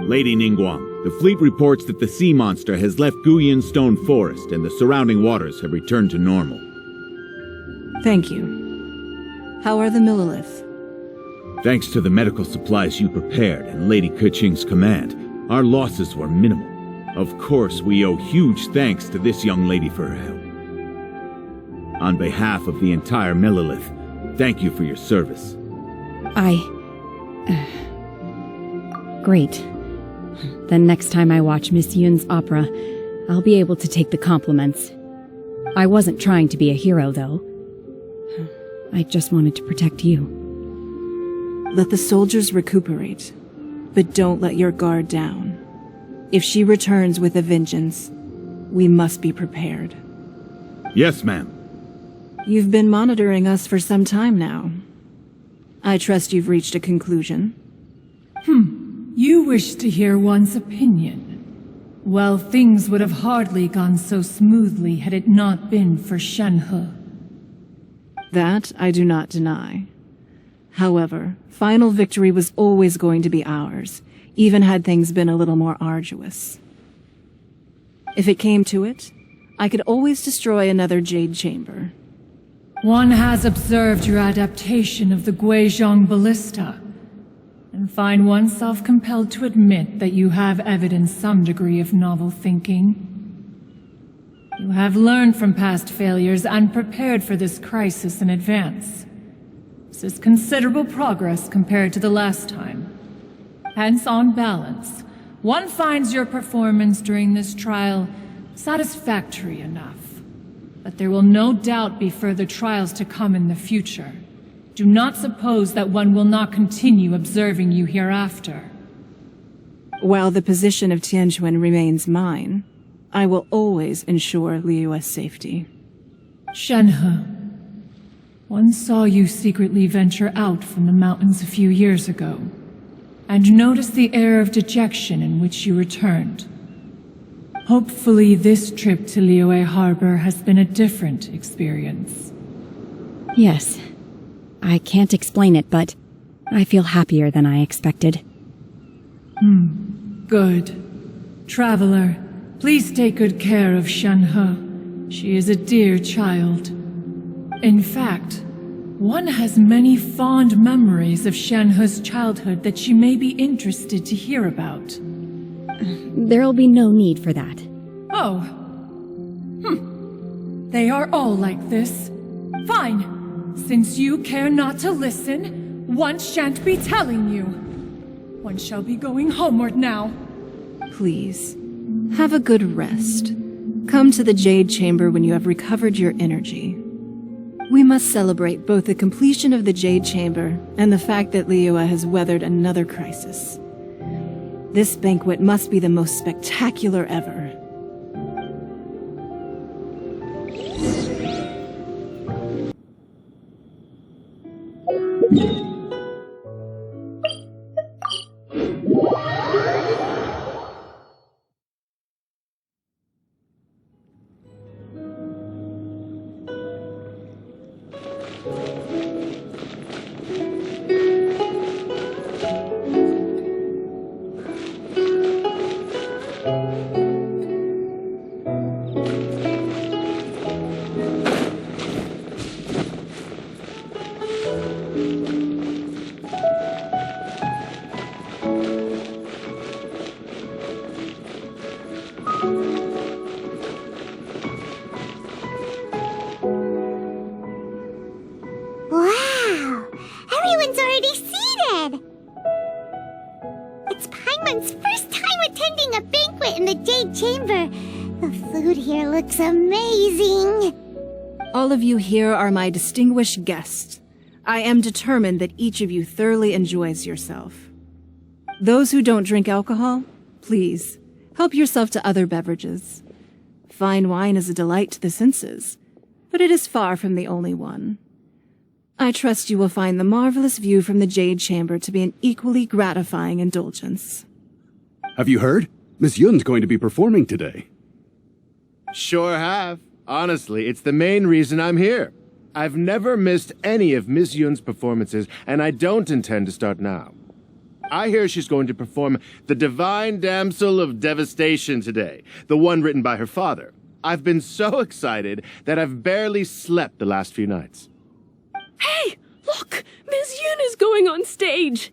Lady Ningguang, the fleet reports that the sea monster has left Guyun Stone Forest and the surrounding waters have returned to normal. Thank you. How are the Millilith? Thanks to the medical supplies you prepared and Lady Keqing's command, our losses were minimal. Of course, we owe huge thanks to this young lady for her help. On behalf of the entire Millilith, thank you for your service. Great. Then next time I watch Miss Yun's opera, I'll be able to take the compliments. I wasn't trying to be a hero, though. I just wanted to protect you. Let the soldiers recuperate, but don't let your guard down. If she returns with a vengeance, we must be prepared. Yes, ma'am. You've been monitoring us for some time now. I trust you've reached a conclusion. You wish to hear one's opinion. Well, things would have hardly gone so smoothly had it not been for Shenhe. That I do not deny. However, final victory was always going to be ours, even had things been a little more arduous. If it came to it, I could always destroy another Jade Chamber. One has observed your adaptation of the Guizhong Ballista, and find oneself compelled to admit that you have evidenced some degree of novel thinking. You have learned from past failures and prepared for this crisis in advance. This is considerable progress compared to the last time. Hence, on balance, one finds your performance during this trial satisfactory enough. But there will no doubt be further trials to come in the future. Do not suppose that one will not continue observing you hereafter. While the position of Tianquan remains mine, I will always ensure Liyue's safety. Shenhe, one saw you secretly venture out from the mountains a few years ago, and noticed the air of dejection in which you returned. Hopefully this trip to Liyue Harbor has been a different experience. Yes. I can't explain it, but I feel happier than I expected. Good. Traveler, please take good care of Shenhe. She is a dear child. In fact, one has many fond memories of Shenhe's childhood that she may be interested to hear about. There'll be no need for that. Oh. They are all like this. Fine. Since you care not to listen, one shan't be telling you. One shall be going homeward now. Please, have a good rest. Come to the Jade Chamber when you have recovered your energy. We must celebrate both the completion of the Jade Chamber and the fact that Liyue has weathered another crisis. This banquet must be the most spectacular ever. Wow! Everyone's already seated! It's Paimon's first time attending a banquet in the Jade Chamber. The food here looks amazing. All of you here are my distinguished guests. I am determined that each of you thoroughly enjoys yourself. Those who don't drink alcohol, please, help yourself to other beverages. Fine wine is a delight to the senses, but it is far from the only one. I trust you will find the marvelous view from the Jade Chamber to be an equally gratifying indulgence. Have you heard? Miss Yun's going to be performing today. Sure have. Honestly, it's the main reason I'm here. I've never missed any of Miss Yun's performances, and I don't intend to start now. I hear she's going to perform The Divine Damsel of Devastation today, the one written by her father. I've been so excited that I've barely slept the last few nights. Hey, look! Miss Yun is going on stage!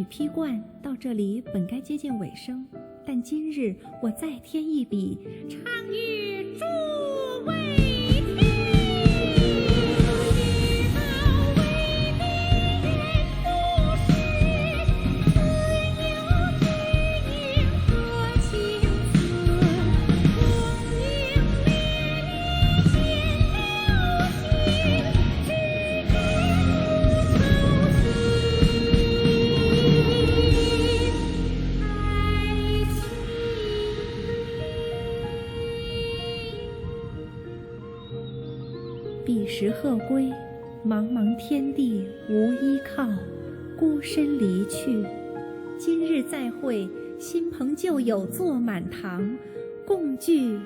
批贯到这里本该接近尾声，但今日我再添一笔，唱与诸位彼时鹤归，茫茫天地无依靠，孤身离去。今日再会，新朋旧友坐满堂，共聚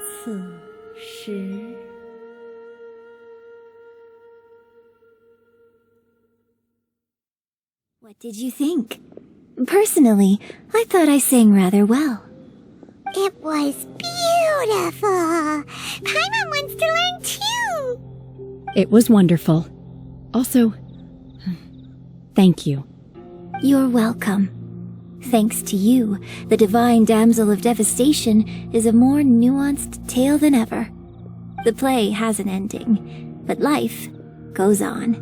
此时。What did you think? Personally, I thought I sang rather well. It was beautiful. Paimon wants to learn too. It was wonderful. Also, thank you. You're welcome. Thanks to you, the Divine Damsel of Devastation is a more nuanced tale than ever. The play has an ending, but life goes on.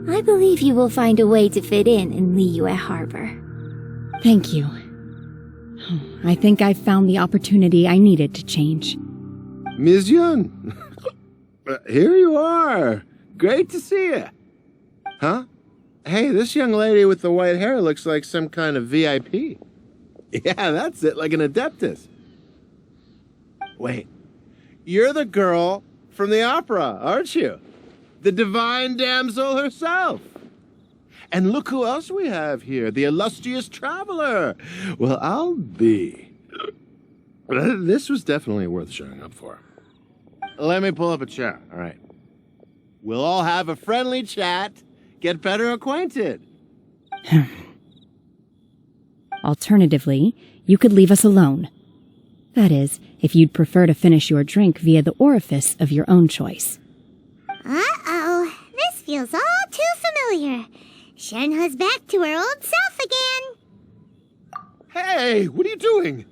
I believe you will find a way to fit in Liyue Harbor. Thank you. I think I've found the opportunity I needed to change. Ms. Yun! Here you are! Great to see you! Huh? Hey, this young lady with the white hair looks like some kind of VIP. Yeah, that's it, like an Adeptus. Wait, you're the girl from the opera, aren't you? The Divine Damsel herself! And look who else we have here, the illustrious traveler! Well, I'll be... This was definitely worth showing up for. Let me pull up a chair, all right. We'll all have a friendly chat, get better acquainted. Alternatively, you could leave us alone. That is, if you'd prefer to finish your drink via the orifice of your own choice. Uh-oh, this feels all too familiar. Shenhe's back to her old self again. Hey, what are you doing?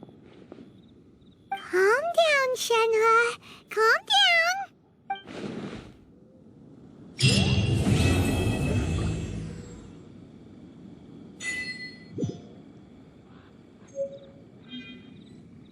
Calm down, Shenhe. Calm